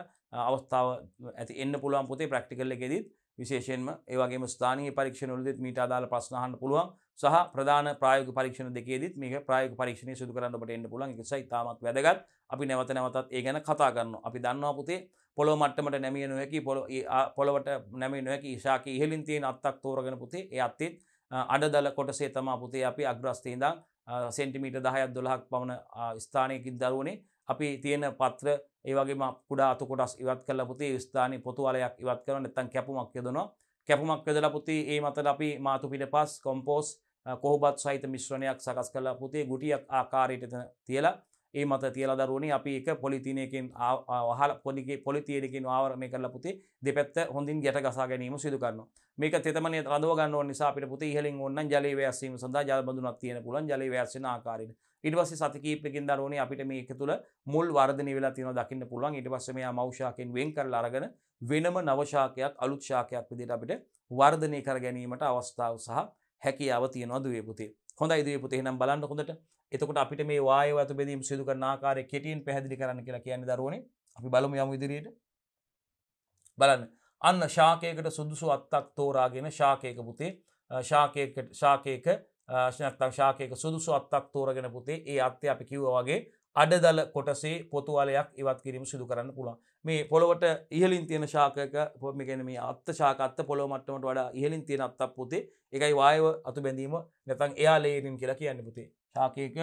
අවස්ථාව ඇති එන්න පුළුවන් පුතේ ප්‍රැක්ටිකල් එකේදීත් විශේෂයෙන්ම ඒ වගේම ස්ථානීය පරීක්ෂණවලදීත් මීට අදාළ ප්‍රශ්න අහන්න පුළුවන්. සහ ප්‍රධාන ප්‍රායෝගික පරීක්ෂණ දෙකේදීත් මේක ප්‍රායෝගික පරීක්ෂණය සිදු කරන්න ඔබට එන්න පුළුවන්. ඒක නිසා ඉතාමත් වැදගත්. අපි නැවත නැවතත් ඒ ගැන කතා කරනවා. අපි දන්නවා පුතේ පොළොව මට්ටමට නැමිය නොහැකි පොළොවට නැමිය නොහැකි ශාකයේ ඉහළින් තියෙන අත්තක් තෝරගෙන පුතේ ඒ අත්තේ අඩදල කොටසේ තමයි පුතේ අපි අග්‍රස්තේ ඉඳන් සෙන්ටිමීටර් 10ක් 12ක් පමණ ස්ථානයකින් දරුවනේ අපි තියෙන පත්‍ර ඒ වගේම කුඩා අතු කොටස් ඉවත් කරලා පුතේ ස්ථානයේ පොතු වලයක් ඉවත් කරනවා නැත්නම් කැපුමක් යොදනවා. කැපුමක් යොදලා පුතේ ඒ මතට අපි මාතු පිටපස් කොම්පෝස් කොහොබත් සහිත මිශ්‍රණයක් සකස් කරලා පුතේ ගුටියක් ආකාරයට තියලා ඒ මත තියලා දරුවනේ අපි එක පොලිතීනයකින් වහලා පොලිතීනයකින් ආවරණය කරලා පුතේ දෙපැත්ත හොඳින් ගැට ගසා ගැනීම සිදු කරනවා. මේක තෙතමනේ රඳව ගන්න ඕන නිසා අපිට පුතේ ඉහළින් ඕනනම් ජලයේ වැස්සීම සඳහා ජල බඳුනක් තියෙන පුළුවන් ජලයේ වැස්සෙන ආකාරයට. ඊට පස්සේ සති කීපයකින් දරුවනේ අපිට මේක තුල මුල් වර්ධනය වෙලා තියෙනවා දකින්න පුළුවන්. ඊට පස්සේ මෙයා මව් ශාකයෙන් වෙන් කරලා අරගෙන වෙනම නව ශාකයක් අලුත් ශාකයක් විදිහට අපිට වර්ධනය කර ගැනීමට අවස්ථාව සහ හැකියාව තියෙනවා දුවේ පුතේ. හොඳයි දුවේ පුතේ එහෙනම් බලන්න හොඳට. එතකොට අපිට මේ වායව අතුබැඳීම සිදු කරන ආකාරය කෙටියෙන් පැහැදිලි කරන්න කියලා කියන්නේ දරුවනේ. අපි බලමු යමු ඉදිරියට. බලන්න. අන්න ශාකයකට සුදුසු අත්තක් තෝරාගෙන ශාකයක පුතේ ශාකයක සුදුසු අත්තක් තෝරගෙන පුතේ ඒ අත්තේ අපි කිව්වා වගේ අඩදල කොටසේ පොතු වලයක් ඉවත් කිරීම සිදු කරන්න පුළුවන්. මේ පොළොවට ඉහළින් තියෙන ශාකයක මේ කියන්නේ මේ අත්ත ශාක අත්ත පොළොව මට්ටමට වඩා ඉහළින් තියෙන අත්තක් පුතේ ඒකයි වායව අතුබැඳීම නැත්නම් එයා ලේයරින් කියලා කියන්නේ පුතේ. ශාකයක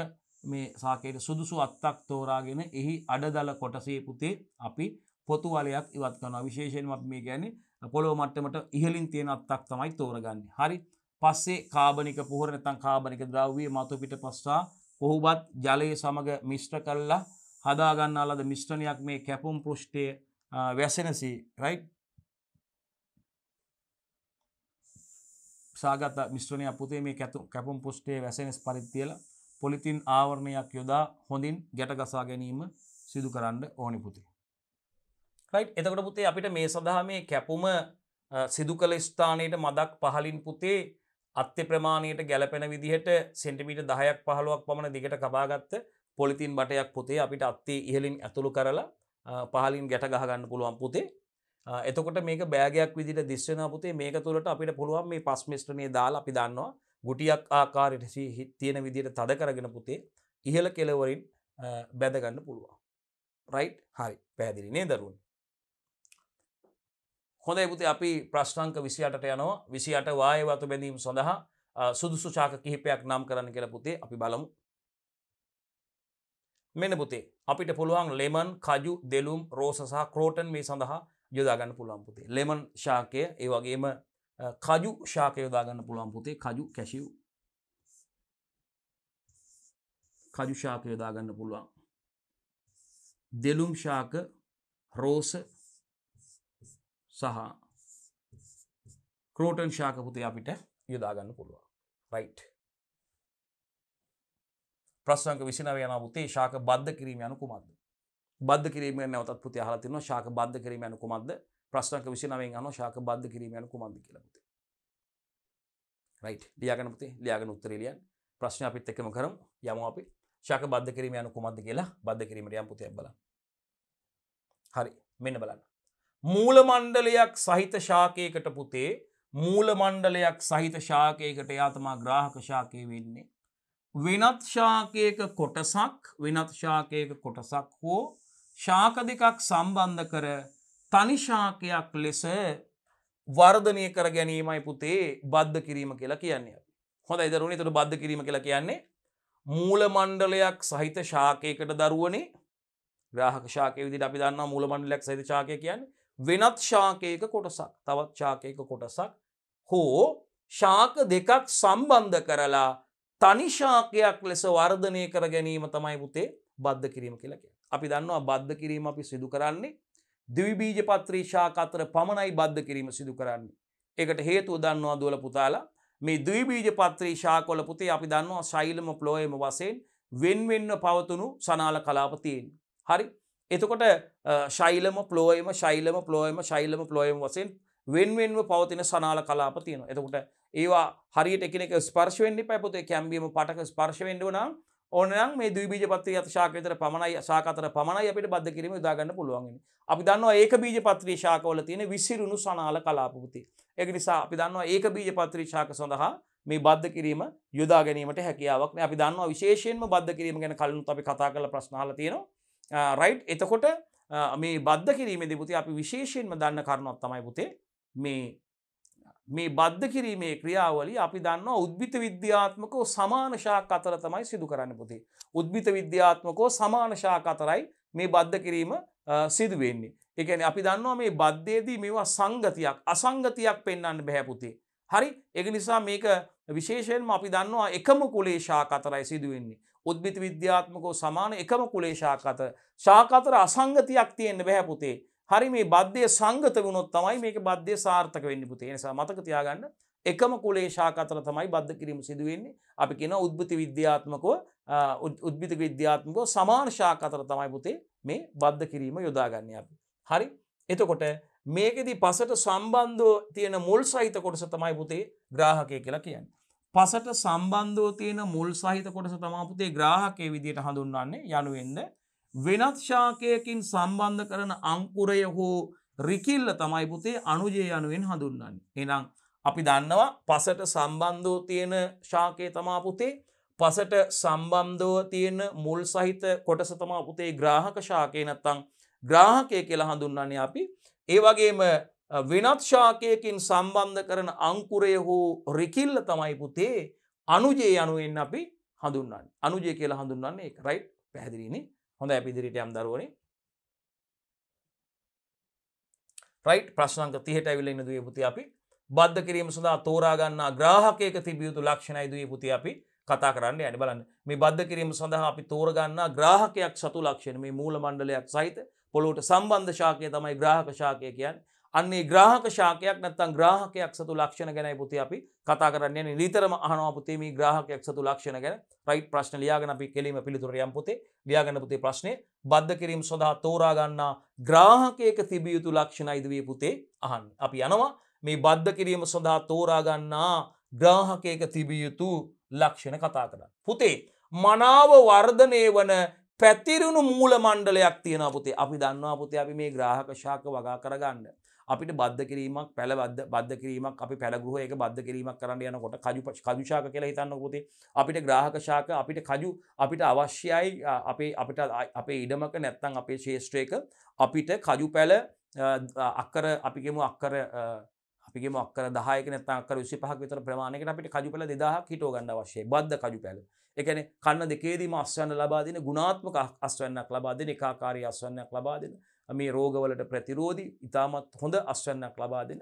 මේ ශාකයට සුදුසු අත්තක් තෝරාගෙන එහි අඩදල කොටසේ පුතේ අපි පොතු වලයක් ඉවත් කරනවා. විශේෂයෙන්ම අපි මේ කියන්නේ පොළොව මට්ටමට ඉහළින් තියෙන අත්තක් තමයි තෝරගන්නේ. හරි. පස්සේ කාබනික පුහුර නැත්නම් කාබනික ද්‍රව්‍ය මතු පිටපස්සා කොහොබත් ජලයේ සමග මිශ්‍ර කරලා හදා ගන්නා ලද මිශ්‍රණයක් මේ කැපුම් පෘෂ්ඨයේ වැසෙනසී රයිට් සාගත මිශ්‍රණයක් පුතේ මේ කැපුම් පෘෂ්ඨයේ වැසෙන පරිදි තියලා පොලිතින් ආවරණයක් යොදා හොඳින් ගැට ගසා ගැනීම සිදු කරන්න ඕනි පුතේ. රයිට්. එතකොට පුතේ අපිට මේ සඳහා මේ කැපුම සිදු කළ ස්ථානයේ මදක් පහලින් පුතේ අත්‍ය ප්‍රමාණයට ගැලපෙන විදිහට සෙන්ටිමීටර් 10ක් 15ක් පමණ දිගට කපාගත්ත පොලිතින් බටයක් පුතේ අපිට අත්තේ ඉහළින් ඇතුළු කරලා පහලින් ගැට ගහ ගන්න පුළුවන් පුතේ. එතකොට මේක බෑගයක් විදිහට දිස් වෙනවා පුතේ. මේක තුළට අපිට පුළුවන් මේ පස් මිශ්‍රණය දාලා අපි දන්නවා ගුටියක් ආකාරයට තියෙන විදිහට තද කරගෙන පුතේ ඉහළ කෙළවරින් බැඳ ගන්න පුළුවන්. රයිට්. හරි. පැහැදිලි නේද දරුවෝ? හොඳයි පුතේ අපි ප්‍රශ්නාංක 28ට යනවා. 28 වායව අතුබැඳීම සඳහා සුදුසු ශාක කිහිපයක් නම් කරන්න කියලා පුතේ අපි බලමු. මෙන්න පුතේ අපිට පුළුවන් ලෙමන්, කජු, දෙලුම්, රෝස සහ ක්‍රෝටන් මේ සඳහා යොදා ගන්න පුළුවන් පුතේ. ලෙමන් ශාකය ඒ වගේම කජු ශාකය යොදා ගන්න පුළුවන් පුතේ. කජු කැෂියු කජු ශාකය යොදා ගන්න පුළුවන්. දෙලුම් ශාක, රෝස සහ ක්‍රෝටන් ශාක පුතේ අපිට යොදා ගන්න පුළුවන්. රයිට්. ප්‍රශ්නාංක 29 යනවා පුතේ ශාක බද්ධ කිරීම යනු කුමක්ද? බද්ධ කිරීම ගැන නැවතත් පුතේ අහලා තිනවා ශාක බද්ධ කිරීම යනු කුමක්ද? ප්‍රශ්නාංක 29 අහනවා ශාක බද්ධ කිරීම යනු කුමක්ද කියලා පුතේ. රයිට්. ලියාගන්න පුතේ. ලියාගෙන උත්තරේ ලියන්න. ප්‍රශ්න අපිත් එක්කම කරමු. යමු අපි. ශාක බද්ධ කිරීම යනු කුමක්ද කියලා බද්ධ කිරීමට යම් පුතේ බලන්න. හරි. මෙන්න බලන්න. මූල මණ්ඩලයක් සහිත ශාකයකට පුතේ මූල මණ්ඩලයක් සහිත ශාකයකට එයා තමයි ග්‍රාහක ශාකය වෙන්නේ. වෙනත් ශාකයක කොටසක් හෝ ශාක දෙකක් සම්බන්ධ කර තනි ශාකයක් ලෙස වර්ධනය කර ගැනීමයි පුතේ බද්ධ කිරීම කියලා කියන්නේ. හොඳයි දරුවනේ. එතකොට බද්ධ කිරීම කියලා කියන්නේ මූල මණ්ඩලයක් සහිත ශාකයකට දරුවනේ ග්‍රාහක ශාකයේ විදිහට අපි දන්නවා මූල මණ්ඩලයක් සහිත ශාකය කියන්නේ වෙනත් ශාකයක කොටසක් තවත් ශාකයක කොටසක් හෝ ශාක දෙකක් සම්බන්ධ කරලා තනි ශාකයක් ලෙස වර්ධනය කර ගැනීම තමයි පුතේ බද්ධ කිරීම කියලා කියන්නේ. අපි දන්නවා බද්ධ කිරීම අපි සිදු කරන්නේ ද්විබීජපත්‍රී ශාක අතර පමණයි බද්ධ කිරීම සිදු කරන්නේ. ඒකට හේතුව දන්නවා දුවල පුතාලා මේ ද්විබීජපත්‍රී ශාකවල පුතේ අපි දන්නවා ශෛලම ෆ්ලෝයම වශයෙන් වෙන්වෙන්ව පවතුණු සනාල කලාප තියෙනවා. හරි. එතකොට ශෛලම ෆ්ලෝයම ශෛලම ෆ්ලෝයම ශෛලම ෆ්ලෝයම වශයෙන් වෙන්වෙන්ව පවතින සනාල කලාප තියෙනවා. එතකොට ඒවා හරියට එකිනෙක ස්පර්ශ වෙන්න එපා පුතේ. කැම්බියම පටක ස්පර්ශ වෙන්න ඕන නම් ඕනනම් මේ ද්විබීජපත්‍රී අත ශාක විතර පමණයි ශාක අතර පමණයි අපිට බද්ධ කිරීම යොදා ගන්න පුළුවන් වෙන්නේ. අපි දන්නවා ඒක බීජපත්‍රී ශාකවල තියෙන විසිරුණු සනාල කලාප පුතේ. ඒක නිසා අපි දන්නවා ඒක බීජපත්‍රී ශාක සඳහා මේ බද්ධ කිරීම යොදා ගැනීමට හැකියාවක් නැහැ. අපි දන්නවා විශේෂයෙන්ම බද්ධ කිරීම ගැන කලිනුත් අපි කතා කරලා ප්‍රශ්න අහලා තියෙනවා. රයිට්. එතකොට මේ බද්ධ කිරීමේදී පුතේ අපි විශේෂයෙන්ම දන්න කාරණාවක් තමයි පුතේ මේ බද්ධ කිරීමේ ක්‍රියාවලිය අපි දන්නවා උද්භිත විද්‍යාත්මකව සමාන ශාක අතර තමයි සිදු කරන්නේ පුතේ. උද්භිත විද්‍යාත්මකව සමාන ශාක අතරයි මේ බද්ධ කිරීම සිදු වෙන්නේ. ඒ කියන්නේ අපි දන්නවා මේ බද්ධයේදී මේවා සංගතියක් අසංගතියක් පෙන්වන්න බෑ පුතේ. හරි. ඒක නිසා මේක විශේෂයෙන්ම අපි දන්නවා එකම කුලේ ශාක අතරයි සිදු වෙන්නේ. උද්භිත විද්‍යාත්මකව සමාන එකම කුලේ ශාක අතර අසංගතියක් තියෙන්න බෑ පුතේ. හරි. මේ බද්ධය සංගත වුණොත් තමයි මේක බද්ධය සාර්ථක වෙන්නේ පුතේ. ඒ නිසා මතක තියාගන්න එකම කුලේ ශාක අතර තමයි බද්ධ කිරීම සිදු වෙන්නේ. අපි කියනවා උද්භිත විද්‍යාත්මකව සමාන ශාක අතර තමයි පුතේ මේ බද්ධ කිරීම යොදාගන්නේ අපි. හරි. එතකොට මේකෙදි පසට සම්බන්ධව තියෙන මුල් සහිත කොටස තමයි පුතේ ග්‍රාහකය කියලා කියන්නේ. පසට සම්බන්ධව තියෙන මුල් සහිත කොටස තමයි පුතේ ග්‍රාහකයේ විදියට හඳුන්වන්නේ යනුවෙන්ද වෙනත් ශාකයකින් සම්බන්ධ කරන අංකුරය හෝ රිකිල්ල තමයි පුතේ අනුජය යනුවෙන් හඳුන්වන්නේ. එහෙනම් අපි දන්නවා පසට සම්බන්ධව තියෙන ශාකය තමයි පුතේ පසට සම්බන්ධව තියෙන මුල් සහිත කොටස තමයි පුතේ ග්‍රාහක ශාකය නැත්නම් ග්‍රාහකය කියලා හඳුන්වන්නේ අපි. ඒ වගේම වෙනත් ශාකයකින් සම්බන්ධ කරන අංකුරය හෝ රිකිල්ල තමයි පුතේ අනුජය යනුවෙන් අපි හඳුන්වන්නේ. අනුජය කියලා හඳුන්වන්නේ ඒක. රයිට්. පැහැදිලිනේ? හොඳයි අපි ඉදිරියට යමු දරුවනේ. රයිට්. ප්‍රශ්න අංක 30ට ඇවිල්ලා ඉන්න දුවේ පුතේ අපි බද්ධ කිරීම සඳහා තෝරා ගන්නා ග්‍රාහකයක තිබිය යුතු ලක්ෂණයි දුවේ පුතේ අපි කතා කරන්න යන්නේ. බලන්න. මේ බද්ධ කිරීම සඳහා අපි තෝරා ගන්නා ග්‍රාහකයක් සතු ලක්ෂණ මේ මූල මණ්ඩලයක් සහිත පොළොවට සම්බන්ධ ශාකය තමයි ග්‍රාහක ශාකය කියන්නේ. අන්නේ ග්‍රාහක ශාකයක් නැත්නම් ග්‍රාහකයක් සතු ලක්ෂණ ගැනයි පුතේ අපි කතා කරන්න යන්නේ. නිතරම අහනවා පුතේ මේ ග්‍රාහකයක් සතු ලක්ෂණ ගැන. රයිට්. ප්‍රශ්න ලියාගෙන අපි කෙලින්ම පිළිතුරට යමු පුතේ. ලියාගන්න පුතේ ප්‍රශ්නේ බද්ධ කිරීම සඳහා තෝරා ගන්නා ග්‍රාහකයක තිබිය යුතු ලක්ෂණයි දුවේ පුතේ අහන්නේ. අපි යනවා මේ බද්ධ කිරීම සඳහා තෝරා ගන්නා ග්‍රාහකයක තිබිය යුතු ලක්ෂණ කතා කරන්න. පුතේ මනාව වර්ධනය වන පැතිරුණු මූල මණ්ඩලයක් තියෙනවා පුතේ. අපි දන්නවා පුතේ අපි මේ ග්‍රාහක ශාක වගා කරගන්න අපිට බද්ධ කිරීමක් බද්ධ කිරීමක් අපි පැලගෘහයක බද්ධ කිරීමක් කරන්න යනකොට කජු ශාක කියලා හිතන්නකො පුතේ. අපිට ග්‍රාහක ශාක අපිට කජු අපිට අවශ්‍යයි අපේ ඉඩමක නැත්නම් අපේ ශේෂ්ත්‍රයක අපිට කජු පැල අක්කර අපි කියමු අක්කර 10ක නැත්නම් අක්කර 25ක විතර ප්‍රමාණයකට අපිට කජු පැල 2000ක් හිටව ගන්න අවශ්‍යයි. බද්ධ කජු පැල. ඒ කියන්නේ කන්න දෙකේදීම අස්වැන්න ලබා දෙන ගුණාත්මක අස්වැන්නක් ලබා දෙන ඒකාකාරී අස්වැන්නක් ලබා දෙන මේ රෝගවලට ප්‍රතිරෝධී ඉතාමත් හොඳ අස්වැන්නක් ලබා දෙන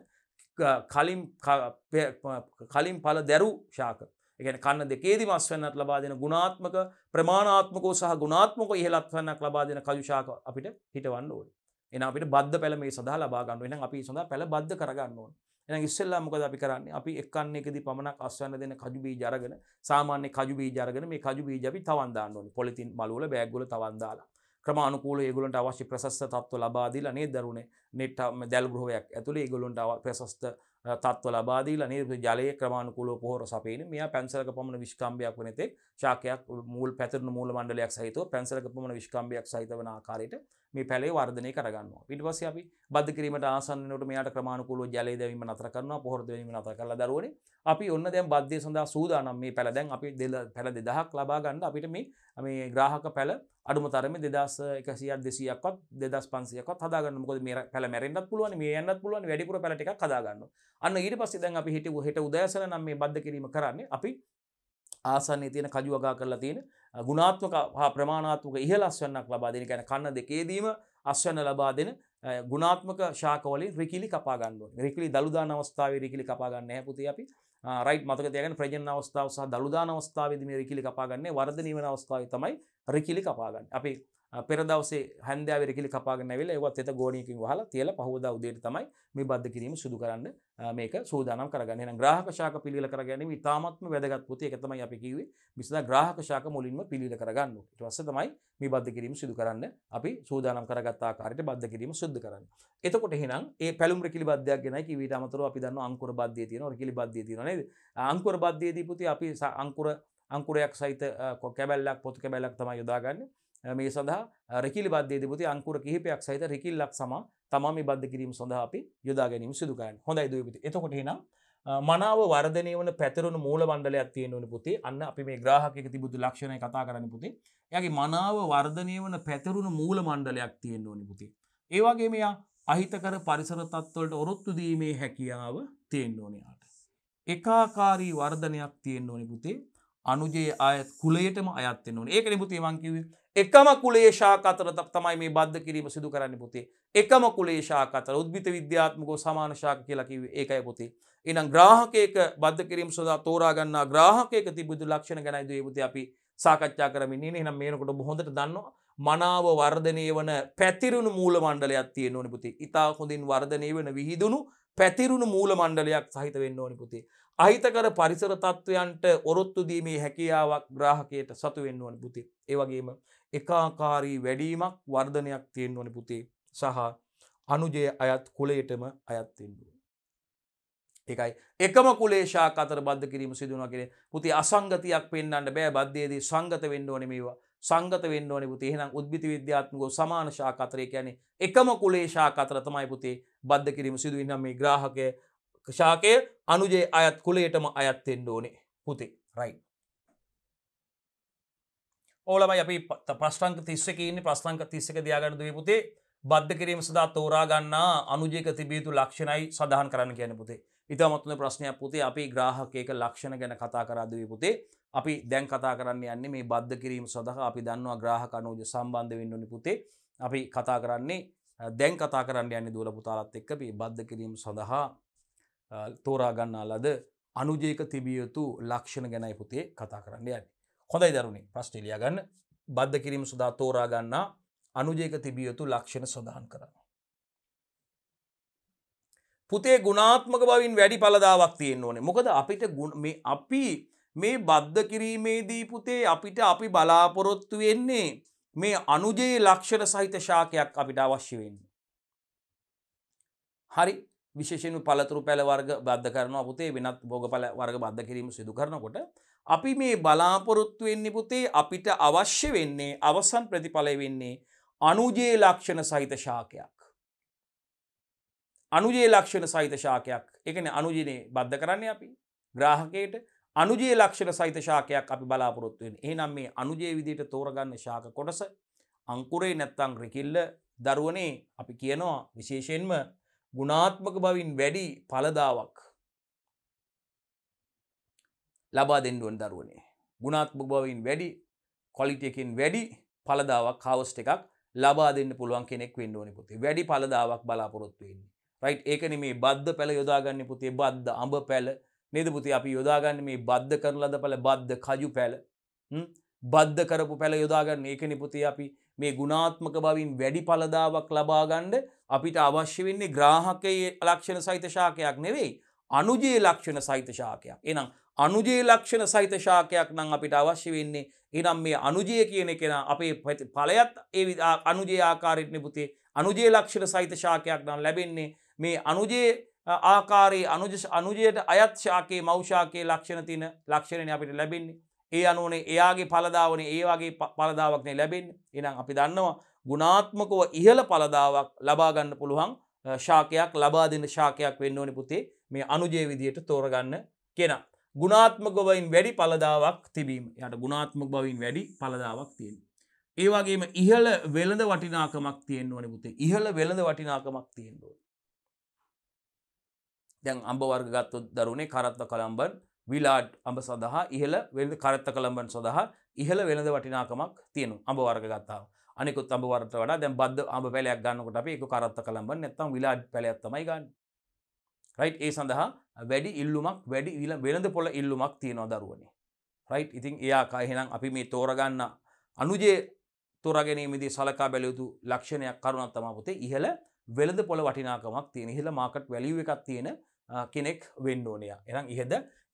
කලින් ඵල දැරු ශාක. ඒ කියන්නේ කන්න දෙකේදීම අස්වැන්නක් ලබා දෙන ගුණාත්මක ප්‍රමාණාත්මකව සහ ගුණාත්මකව ඉහළ අස්වැන්නක් ලබා දෙන කජු ශාක අපිට හිටවන්න ඕනේ. එහෙනම් අපිට බද්ධ පැල මේ සඳහා ලබා ගන්න ඕනේ. එහෙනම් අපි සඳහා පැල බද්ධ කරගන්න ඕනේ. එහෙනම් ඉස්සෙල්ලා මොකද අපි කරන්නේ? අපි එක් කන්නේකදී පමණක් අස්වැන්න දෙන කජු බීජ අරගෙන සාමාන්‍ය කජු බීජ අරගෙන මේ කජු බීජ අපි තවන් දාන්න ඕනේ. පොලිතින් මළු වල බෑග් වල තවන් දාලා. ක්‍රමානුකූලව ඒගොල්ලන්ට අවශ්‍ය ප්‍රශස්ත තත්ත්ව ලබා දීලා නේද දරුනේ. නෙට් දැල් ගෘහයක් ඇතුලේ ඒගොල්ලන්ට ප්‍රශස්ත තත්ත්ව ලබා දීලා නේද ජලයේ ක්‍රමානුකූලව පොහොර සපේන. මෙයා පැන්සලක පමණ විස්කම්බයක් වන තෙක් ශාකයක් පැතිරුණු මූල මණ්ඩලයක් සහිතව පැන්සලක පමණ විස්කම්බයක් සහිත වන ආකාරයට මේ පැලේ වර්ධනය කරගන්නවා. ඊට පස්සේ අපි බද්ධ කිරීමට ආසන්න වෙනකොට මෙයාට ක්‍රමානුකූලව ජලය දැමීම නතර කරනවා, පොහොර දැමීම නතර කරලා දරුවනේ අපි ඔන්න දැන් බද්ධය සඳහා සූදානම්. මේ පැල දැන් අපි පැල 2000ක් ලබා ගන්න අපිට මේ ග්‍රාහක පැල අඩුම තරමේ 2100ක් 200ක්වත් 2500ක්වත් හදා ගන්න. මොකද මේ පැල මැරෙන්නත් පුළුවන්, මේ යන්නත් පුළුවන්, වැඩිපුර පැල ටිකක් හදා ගන්නවා. අන්න ඊට පස්සේ දැන් අපි හෙට උදෑසන නම් මේ බද්ධ කිරීම කරන්නේ අපි ආසන්නයේ තියෙන කජු වගා කරලා තියෙන ගුණාත්මක හා ප්‍රමාණාත්මක ඉහළ අස්වැන්නක් ලබා දෙන. කියන්නේ කන්න දෙකේදීම අස්වැන්න ලබා දෙන ගුණාත්මක ශාක වලින් රිකිලි කපා ගන්න ඕනේ. රිකිලි දළු දාන අවස්ථාවේ රිකිලි කපා ගන්න නැහැ පුතේ අපි. රයිට් මතක තියාගන්න ප්‍රජනන අවස්ථාව සහ දළු දාන අවස්ථාවේදී මේ රිකිලි කපා ගන්නේ වර්ධනය වෙන අවස්ථාවේ තමයි රිකිලි කපා ගන්න. අපි පෙර දවසේ හැන්දෑවේ රිකිලි කපාගෙන ඇවිල්ලා ඒවත් එත ගෝණියකින් වහලා තියලා පහවදා උදේට තමයි මේ බද්ධ කිරීම සිදු කරන්න මේක සූදානම් කරගන්නේ. එහෙනම් ග්‍රාහක ශාක පිළියෙල කර ගැනීම ඉතාමත්ම වැදගත් පුතේ. ඒක තමයි අපි කිව්වේ. මිසදා ග්‍රාහක ශාක මුලින්ම පිළියෙල කරගන්න ඕනේ. ඊට පස්සේ තමයි මේ බද්ධ කිරීම සිදු කරන්න අපි සූදානම් කරගත් ආකාරයට බද්ධ කිරීම සිදු කරන්නේ. එතකොට එහෙනම් ඒ පැලුම් රිකිලි බද්ධයක් ගැනයි කිව්ව. ඊට අමතරව අපි දන්නවා අංකුර බද්ධිය තියෙනවා, රිකිලි බද්ධිය තියෙනවා නේද? අංකුර බද්ධියේදී පුතේ අපි අංකුරයක් සහිත කැබැල්ලක් පොතු කැබැල්ලක් තමයි යොදාගන්නේ. මේ සඳහා රිකිලි බද්ධයේදී පුතේ අංකුර කිහිපයක් සහිත රිකිල්ලක් සමා තමයි මේ බද්ධ කිරීම සඳහා අපි යොදා ගැනීම සිදු කරන්නේ. හොඳයි දුවේ පුතේ. එතකොට එහෙනම් මනාව වර්ධනය වන පැතිරුණු මූල මණ්ඩලයක් තියෙන්න ඕනේ පුතේ. අන්න අපි මේ ග්‍රාහකයක තිබුණු ලක්ෂණය කතා කරන්නේ පුතේ. එයාගේ මනාව වර්ධනය වන පැතිරුණු මූල මණ්ඩලයක් තියෙන්න ඕනේ පුතේ. ඒ වගේම එයා අහිතකර පරිසර තත්ත්වවලට ඔරොත්තු දීමේ හැකියාව තියෙන්න ඕනේ යාට. ඒකාකාරී වර්ධනයක් තියෙන්න ඕනේ පුතේ. අනුජයේ අයත් කුලයටම අයත් වෙන්න ඕනේ. ඒකනේ පුතේ මං කිව්වේ එකම කුලයේ ශාක අතර තමයි මේ බද්ධ කිරීම සිදු කරන්නේ පුතේ. එකම කුලයේ ශාක අතර උද්භිත විද්‍යාත්මකව සමාන ශාක කියලා කිව්වේ ඒකයි පුතේ. එහෙනම් ග්‍රාහකයක බද්ධ කිරීම සඳහා තෝරා ගන්නා ග්‍රාහකයක තිබුණු ලක්ෂණ ගැනයි දුවේ පුතේ අපි සාකච්ඡා කරමින් ඉන්නේ. එහෙනම් මේනකොට ඔබ හොඳට දන්නවා මනාව වර්ධනය වන පැතිරුණු මූල මණ්ඩලයක් තියෙන්න ඕනේ පුතේ. ඊටා හොඳින් වර්ධනය වෙන විහිදුණු පැතිරුණු මූල මණ්ඩලයක් සහිත වෙන්න ඕනේ පුතේ. අහිතකර පරිසර තත්වයන්ට ඔරොත්තු දීමේ හැකියාවක් ග්‍රාහකයට සතු වෙන්න ඕනේ පුතේ. ඒ වගේම ඒකාකාරී වැඩිමක් වර්ධනයක් තියෙන්න ඕනේ පුතේ. සහ අනුජය අයත් කුලයටම අයත් වෙන්න ඕනේ. ඒකයි එකම කුලයේ ශාක අතර බද්ධ කිරීම සිදු වෙනවා කියන්නේ පුතේ අසංගතියක් පෙන්වන්න බෑ. බද්ධයේදී සංගත වෙන්න ඕනේ මේවා. සංගත වෙන්න ඕනේ පුතේ. එහෙනම් උද්භිත විද්‍යාත්මකව සමාන ශාක අතර කියන්නේ එකම කුලයේ ශාක අතර තමයි පුතේ බද්ධ කිරීම සිදු වෙනවා. මේ ග්‍රාහකය ශාකය අනුජයේ අයත් කුලයටම අයත් වෙන්න ඕනේ පුතේ. රයිට්. ඕලමයි අපි ප්‍රශ්නාංක 31 ඉන්නේ. ප්‍රශ්නාංක 31 තියාගන්න දුවේ පුතේ. බද්ධ කිරීම සඳහා තෝරා ගන්නා අනුජයක තිබිය යුතු ලක්ෂණයි සඳහන් කරන්න කියන්නේ පුතේ. ඊටමත් හොඳ ප්‍රශ්නයක් පුතේ. අපි ග්‍රාහකයක ලක්ෂණ ගැන කතා කරා දුවේ පුතේ. අපි දැන් කතා කරන්න යන්නේ මේ බද්ධ කිරීම සඳහා අපි දන්නවා ග්‍රාහක අනුජ සම්බන්ධ වෙන්න ඕනේ පුතේ. අපි කතා කරන්නේ දැන් කතා කරන්න යන්නේ දුවලා පුතාලත් එක්ක මේ බද්ධ කිරීම සඳහා තෝරා ගන්නා ලද අනුජයක තිබිය යුතු ලක්ෂණ ගැනයි පුතේ කතා කරන්න යන්නේ. හොඳයි දරුවනේ ප්‍රශ්නේ ලියා ගන්න. බද්ධ කිරීම සඳහා තෝරා ගන්නා අනුජයක තිබිය යුතු ලක්ෂණ සඳහන් කරන්න. පුතේ ගුණාත්මක බවින් වැඩි ඵලදාවක් තියෙන්න ඕනේ. මොකද අපිට අපි මේ බද්ධ කිරීමේදී පුතේ අපි බලාපොරොත්තු වෙන්නේ මේ අනුජයේ ලක්ෂණ සහිත ශාකයක් අපිට අවශ්‍ය වෙන්නේ. හරි. විශේෂයෙන්ම පළතුරු පැල වර්ග බද්ධ කරනවා පුතේ. වෙනත් භෝගඵල වර්ග බද්ධ කිරීම සිදු කරනකොට අපි මේ බලාපොරොත්තු වෙන්නේ පුතේ අපිට අවශ්‍ය වෙන්නේ අවසන් ප්‍රතිඵලය වෙන්නේ අනුජයේ ලක්ෂණ සහිත ශාකයක්. අනුජයේ ලක්ෂණ සහිත ශාකයක්. ඒ කියන්නේ අනුජයනේ බද්ධ කරන්නේ අපි ග්‍රාහකයට අනුජයේ ලක්ෂණ සහිත ශාකයක් අපි බලාපොරොත්තු වෙන්නේ. එහෙනම් මේ අනුජයේ විදිහට තෝරගන්න ශාක කොටස අංකුරේ නැත්තම් රිකිල්ල දරුවනේ අපි කියනවා විශේෂයෙන්ම ගුණාත්මක බවින් වැඩි ඵලදාවක් ලබා දෙන්න ඕන දරුවනේ. ගුණාත්මක බවින් වැඩි ක්වොලිටි එකකින් වැඩි ඵලදාවක් හාවස්ට් එකක් ලබා දෙන්න පුළුවන් කෙනෙක් වෙන්න ඕනේ පුතේ. වැඩි ඵලදාවක් බලාපොරොත්තු වෙන්නේ. රයිට්. ඒකනේ මේ බද්ධ පැල යොදාගන්නේ පුතේ. බද්ධ අඹ පැල නේද පුතේ? අපි යොදාගන්නේ මේ බද්ධ කරන ලද පැල බද්ධ කජු පැල. බද්ධ කරපු පැල යොදාගන්නේ ඒකනේ පුතේ. අපි මේ ගුණාත්මක බවින් වැඩි ඵලදාවක් ලබා ගන්න අපිට අවශ්‍ය වෙන්නේ ග්‍රාහකයේ ලක්ෂණ සහිත ශාකයක් නෙවෙයි අනුජයේ ලක්ෂණ සහිත ශාකයක්. එහෙනම් අනුජයේ ලක්ෂණ සහිත ශාකයක් නම් අපිට අවශ්‍ය වෙන්නේ. එහෙනම් මේ අනුජය කියන එක අපේ ඵලයත් ඒ අනුජයේ ආකාරයට පුතේ. අනුජයේ ලක්ෂණ සහිත ශාකයක් නම් ලැබෙන්නේ මේ අනුජයේ ආකාරයේ අනුජයට අයත් ශාකයේ මව් ශාකයේ ලක්ෂණ තියෙන ලක්ෂණනේ අපිට ලැබෙන්නේ. ඒ අනුවනේ එයාගේ ඵලදාවනේ ඒ වගේ ඵලදාවක් නේ ලැබෙන්නේ. එහෙනම් අපි දන්නවා ගුණාත්මකව ඉහළ ඵලදාවක් ලබා ගන්න පුළුවන් ශාකයක් ලබා දෙන ශාකයක් වෙන්න ඕනේ පුතේ මේ අනුජය විදියට තෝරගන්න කෙනා. ගුණාත්මක බවින් වැඩි ඵලදාවක් තිබීම. යාට ගුණාත්මක බවින් වැඩි ඵලදාවක් තියෙනවා. ඒ වගේම ඉහළ වෙළඳ වටිනාකමක් තියෙන්න ඕනේ පුතේ. ඉහළ වෙළඳ වටිනාකමක් තියෙන්න ඕනේ. දැන් අඹ වර්ග ගත්තොත් දරුවනේ කරත්ත කලම්බන් විලාඩ් අඹ සඳහා ඉහළ වෙළඳ කරත්ත කලම්බන් සඳහා ඉහළ වෙළඳ වටිනාකමක් තියෙනවා. අඹ වර්ග ගත්තාම. අනිකුත් අඹ වර්ගට වඩා දැන් බද්ද අඹ පැලයක් ගන්නකොට අපි ඒක කරත්ත කලම්බන් නැත්නම් විලාඩ් පැලයක් තමයි ගන්න. රයිට් ඒ සඳහා වැඩි ඉල්ලුමක් වැඩි වෙළඳ පොළ ඉල්ලුමක් තියෙනවා දරුවනේ. රයිට් ඉතින් එයා එහෙනම් අපි මේ තෝරගන්න අනුජය තෝරා ගැනීමේදී සලකා බැලිය යුතු ලක්ෂණයක් කරුණක් තමයි පුතේ ඉහළ වෙළඳ පොළ වටිනාකමක් තියෙන ඉහළ මාකට් වැලියු එකක් තියෙන කෙනෙක් වෙන්න ඕනේ. එහෙනම්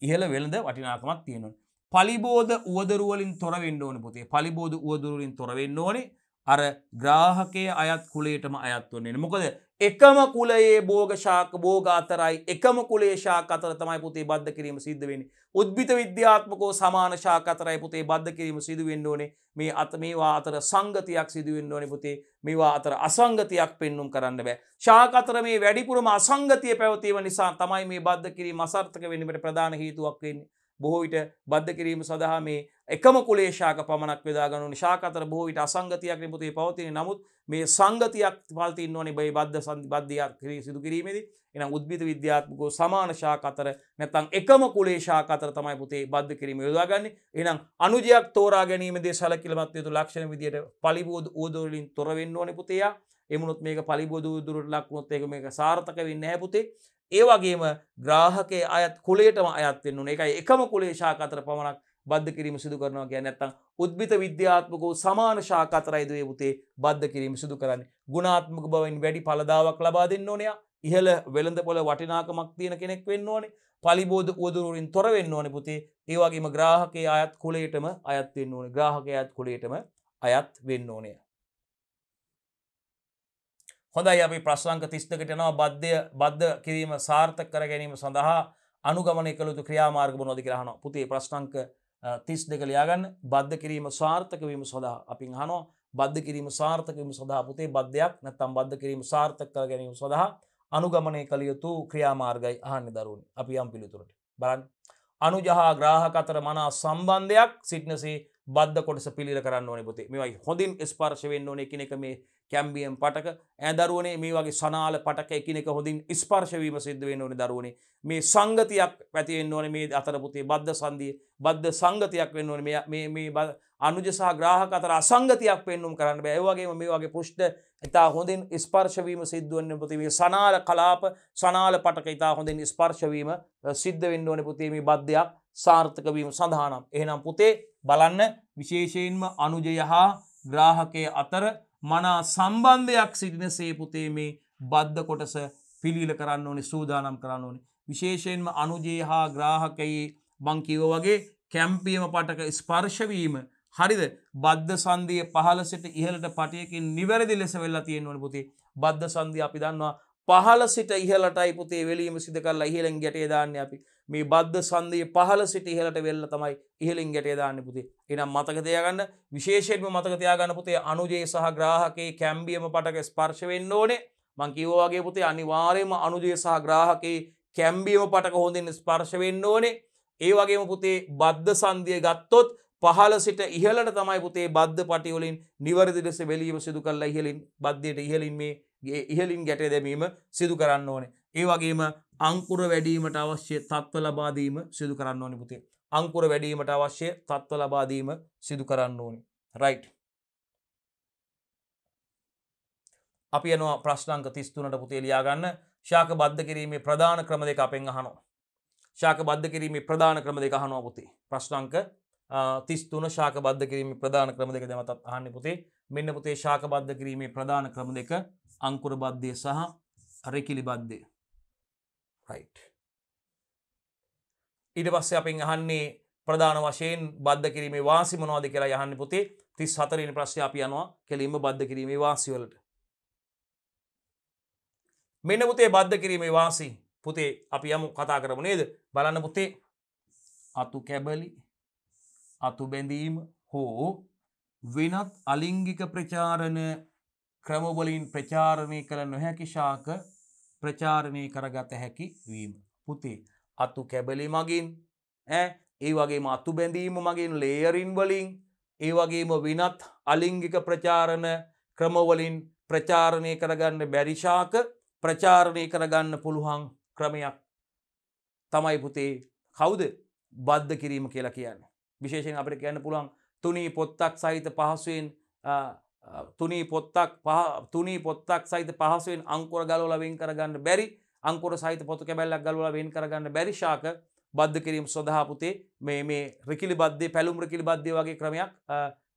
ඉහළ වෙළඳ වටිනාකමක් තියෙනවා. පලිබෝධ උවදුරු වලින් තොර වෙන්න ඕනේ පුතේ. පලිබෝධ උවදුරු වලින් තොර වෙන්න ඕනේ. අර ග්‍රාහකයේ අයත් කුලයටම අයත් වෙන්නේ. මොකද එකම කුලයේ භෝග ශාක භෝග අතරයි එකම කුලයේ ශාක අතර තමයි පුතේ බද්ධ කිරීම සිද්ධ වෙන්නේ. උද්භිත විද්‍යාත්මකව සමාන ශාක අතරයි පුතේ බද්ධ කිරීම සිදු වෙන්න ඕනේ. මේවා අතර සංගතියක් සිදු වෙන්න ඕනේ පුතේ. මේවා අතර අසංගතියක් පෙන්눔 කරන්න බෑ. ශාක අතර මේ වැඩිපුරම අසංගතිය පැවතීම නිසා තමයි මේ බද්ධ කිරීම අසාර්ථක වෙන්නට ප්‍රධාන හේතුවක් වෙන්නේ. බොහෝ විට බද්ධ කිරීම සඳහා මේ එකම කුලයේ ශාක පමණක් යොදා ගන්න ඕනේ. ශාක අතර බොහෝ විට අසංගතියක් නිපුතේ පවතින. නමුත් මේ සංගතියක් පවතින්න ඕනේ මේ බද්ධ සිදු කිරීමේදී. එහෙනම් උද්භිද විද්‍යාත්මකව සමාන ශාක අතර නැත්නම් එකම කුලයේ ශාක අතර තමයි පුතේ බද්ධ කිරීම යොදා ගන්නේ. එහෙනම් අනුජයක් තෝරා ගැනීමේදී සැලකිලිමත් යුතු ලක්ෂණ විදියට පලිබෝධ උවදුරු වලින් තොර වෙන්න ඕනේ පුතේ යා. එමුණොත් මේක පලිබෝධ උවදුරුට ලක් වුණොත් මේක සාර්ථක වෙන්නේ නැහැ පුතේ. ඒ වගේම ග්‍රාහකයේ අයත් කුලයටම අයත් වෙන්න ඕනේ. ඒකයි එකම කුලයේ ශාක අතර පමණක් බද්ධ කිරීම සිදු කරනවා කියන්නේ නැත්නම් උද්භිත විද්‍යාත්මකව සමාන ශාක අතරයි දුවේ පුතේ බද්ධ කිරීම සිදු කරන්නේ. ගුණාත්මක බවින් වැඩි ඵලදාවක් ලබා දෙන්න ඕනේ. ඉහළ වෙළඳ පොළ වටිනාකමක් තියෙන කෙනෙක් වෙන්න ඕනේ. පලිබෝධ උවදුරු වලින් තොර වෙන්න ඕනේ පුතේ. ඒ වගේම ග්‍රාහකයේ අයත් කුලයටම අයත් වෙන්න ඕනේ. ග්‍රාහකයේ අයත් කුලයටම අයත් වෙන්න ඕනේ. හොඳයි අපි ප්‍රශ්න අංක 32කට යනවා බද්ධ කිරීම සාර්ථක කර ගැනීම සඳහා අනුගමනය කළ යුතු ක්‍රියාමාර්ග මොනවද කියලා අහනවා. පුතේ ප්‍රශ්න අංක 32 ලියා ගන්න. බද්ධ කිරීම සාර්ථක වීම සඳහා අපි අහනවා බද්ධ කිරීම සාර්ථක වීම සඳහා පුතේ බද්ධයක් නැත්නම් බද්ධ කිරීම සාර්ථක කර ගැනීම සඳහා අනුගමනය කළ යුතු ක්‍රියාමාර්ගයි අහන්නේ දරුවනේ. අපි යම් පිළිතුරට බලන්න. අනුජ හා ග්‍රාහක අතර මනා සම්බන්ධයක් සිටිනසේ බද්ධ කොටස පිළිල කරන්න ඕනේ පුතේ. මේවයි හොඳින් ස්පර්ශ වෙන්න ඕනේ එකිනෙක මේ කැම්බියම් පටක දරුවනේ මේ වගේ සනාල පටක එකිනෙක හොඳින් ස්පර්ශ වීම සිද්ධ වෙන්න ඕනේ දරුවනේ. මේ සංගතියක් ඇති වෙන්න ඕනේ මේ අතර පුතේ බද්ධ සංදිය බද්ධ සංගතියක් වෙන්න ඕනේ. මේ අනුජ සහ ග්‍රාහක අතර අසංගතියක් පෙන්눔 කරන්න බෑ. ඒ වගේම මේ වගේ පෘෂ්ඨ ඉතා හොඳින් ස්පර්ශ වීම සිද්ධ වෙන්න පුතේ. මේ සනාල කලාප සනාල පටක ඉතා හොඳින් ස්පර්ශ වීම සිද්ධ වෙන්න ඕනේ පුතේ මේ බද්ධයක් සාර්ථක වීම සඳහා නම්. එහෙනම් පුතේ බලන්න විශේෂයෙන්ම අනුජය හා ග්‍රාහකයේ අතර මනා සම්බන්ධයක් සිටිනසේ පුතේ මේ බද්ධ කොටස පිළිල කරන්න ඕනේ සූදානම් කරන්න ඕනේ. විශේෂයෙන්ම අනුජය හා ග්‍රාහකයේ මං කිව්වා වගේ කැම්පියම පටක ස්පර්ශ වීම හරිද බද්ධ සංදිය පහළ සිට ඉහළට පටයකින් නිවැරදි ලෙස වෙලා තියෙන්න ඕනේ පුතේ. බද්ධ සංදිය අපි දන්නවා පහළ සිට ඉහළටයි පුතේ වෙලීම සිදු කරලා ඉහළින් ගැටේ දාන්නේ අපි. මේ බද්ධ සංදිය පහළ සිට ඉහළට වෙල්ල තමයි ඉහළින් ගැටේ දාන්නේ පුතේ. එහෙනම් මතක තියාගන්න විශේෂයෙන්ම මතක තියාගන්න පුතේ අනුජය සහ ග්‍රාහකයේ කැම්බියම පටක ස්පර්ශ වෙන්න ඕනේ. මං කිව්වා වගේ පුතේ අනිවාර්යයෙන්ම අනුජය සහ ග්‍රාහකයේ කැම්බියම පටක හොඳින් ස්පර්ශ වෙන්න ඕනේ. ඒ වගේම පුතේ බද්ධ සංදිය ගත්තොත් පහළ සිට ඉහළට තමයි පුතේ බද්ධ පටි වලින් නිවැරදි ලෙස වෙලීම සිදු කරලා ඉහළින් බද්ධයට ඉහළින් මේ ඉහළින් ගැටේ දැමීම සිදු කරන්න ඕනේ. ඒ වගේම අංකුර වැඩිවීමට අවශ්‍ය තත්ත්ව ලබා දීම සිදු කරන්න ඕනේ පුතේ. අංකුර වැඩිවීමට අවශ්‍ය තත්ත්ව ලබා දීම සිදු කරන්න ඕනේ. රයිට්. අපි යනවා ප්‍රශ්න අංක 33ට පුතේ ලියා ගන්න. ශාක බද්ධ කිරීමේ ප්‍රධාන ක්‍රම දෙක අපෙන් අහනවා. ශාක බද්ධ කිරීමේ ප්‍රධාන ක්‍රම දෙක අහනවා පුතේ. ප්‍රශ්න අංක 33 ශාක බද්ධ කිරීමේ ප්‍රධාන ක්‍රම දෙක දැන් මතත් අහන්නේ පුතේ. මෙන්න පුතේ ශාක බද්ධ කිරීමේ ප්‍රධාන ක්‍රම දෙක අංකුර බද්ධය සහ රෙකිලි බද්ධය. රයිට්. ඊට පස්සේ අපෙන් අහන්නේ ප්‍රධාන වශයෙන් බද්ධ කිරීමේ වාසි මොනවද කියලා අහන්නේ පුතේ. 34 වෙනි ප්‍රශ්නේ අපි යනවා කෙලින්ම බද්ධ කිරීමේ වාසි වලට. මෙන්න පුතේ බද්ධ කිරීමේ වාසි පුතේ අපි යමු කතා කරමු නේද? බලන්න පුතේ අතු කැබලි අතු බැඳීම හෝ වෙනත් අලිංගික ප්‍රචාරණ ක්‍රමවලින් ප්‍රචාරණය කළ නොහැකි ශාක ප්‍රචාරණය කරගත හැකි වීම. පුතේ අතු කැබලි මගින් ඒ වගේම අතු බැඳීම මගින් ලේයරින් වලින් ඒ වගේම විනත් අලිංගික ප්‍රචාරණ ක්‍රමවලින් ප්‍රචාරණය කරගන්න බැරි ශාක ප්‍රචාරණය කරගන්න පුළුවන් ක්‍රමයක් තමයි පුතේ කවුද? බද්ධ කිරීම කියලා කියන්නේ. විශේෂයෙන් අපිට කියන්න පුළුවන් තුනී පොත්තක් සහිත පහසුවෙන් තුනී පොත්තක් සහිත පහසුවෙන් අංකුර ගලවලා වෙන් කරගන්න බැරි අංකුර සහිත පොතු කැබැල්ලක් ගලවලා වෙන් කරගන්න බැරි ශාක බද්ධ කිරීම සඳහා පුතේ මේ රිකිලි බද්ධය පැලුම් රිකිලි බද්ධය වගේ ක්‍රමයක්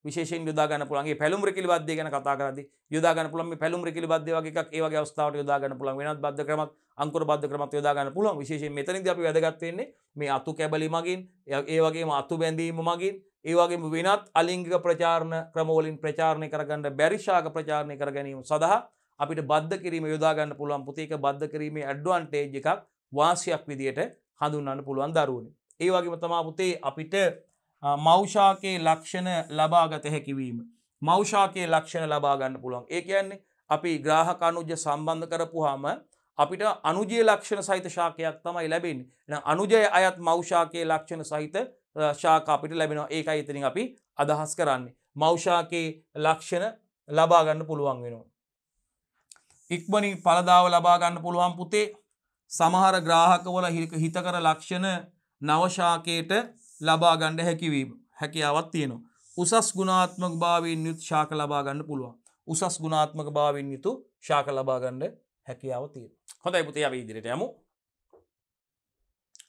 විශේෂයෙන් යොදා ගන්න පුළුවන්. මේ පැලුම් රිකිලි බද්ධය ගැන කතා කරද්දී යොදා ගන්න පුළුවන් මේ පැලුම් රිකිලි බද්ධය වගේ එකක් ඒ වගේ අවස්ථාවට යොදා ගන්න පුළුවන්. වෙනත් බද්ධ ක්‍රමත් අංකුර බද්ධ ක්‍රමත් යොදා ගන්න පුළුවන්. විශේෂයෙන් මෙතනදී අපි වැදගත් වෙන්නේ මේ අතු කැබලි මගින් ඒ වගේම අතු බැඳීම මගින් ඒ වගේම වෙනත් අලිංගික ප්‍රචාරණ ක්‍රමවලින් ප්‍රචාරණය කරගන්න බැරි ශාක ප්‍රචාරණය කර ගැනීම සඳහා අපිට බද්ධ කිරීම යොදා ගන්න පුළුවන්. පුතේ ඒක බද්ධ කිරීමේ ඇඩ්වාන්ටේජ් එකක් වාසියක් විදියට හඳුන්වන්න පුළුවන් දරුවනේ. ඒ වගේම තමයි පුතේ අපිට මෞෂාකයේ ලක්ෂණ ලබාගත හැකි වීම. මෞෂාකයේ ලක්ෂණ ලබා ගන්න පුළුවන්. ඒ කියන්නේ අපි ග්‍රාහක අනුජ සම්බන්ධ කරපුවාම අපිට අනුජීය ලක්ෂණ සහිත ශාකයක් තමයි ලැබෙන්නේ. එහෙනම් අනුජය අයත් මෞෂාකයේ ලක්ෂණ සහිත ශාක අපිට ලැබෙනවා. ඒකයි එතනින් අපි අදහස් කරන්නේ. මෞෂාකයේ ලක්ෂණ ලබා ගන්න පුළුවන් වෙනවා. ඉක්මනින් ඵලදාව ලබා ගන්න පුළුවන් පුතේ. සමහර ග්‍රාහකවල හිතකර ලක්ෂණ නව ශාකයට ලබා ගන්න හැකියාවක් තියෙනවා. උසස් ගුණාත්මක භාවයෙන් යුත් ශාක ලබා ගන්න පුළුවන්. උසස් ගුණාත්මක භාවයෙන් යුතු ශාක ලබා ගන්න හැකියාව තියෙනවා. හොඳයි පුතේ අපි ඉදිරියට යමු.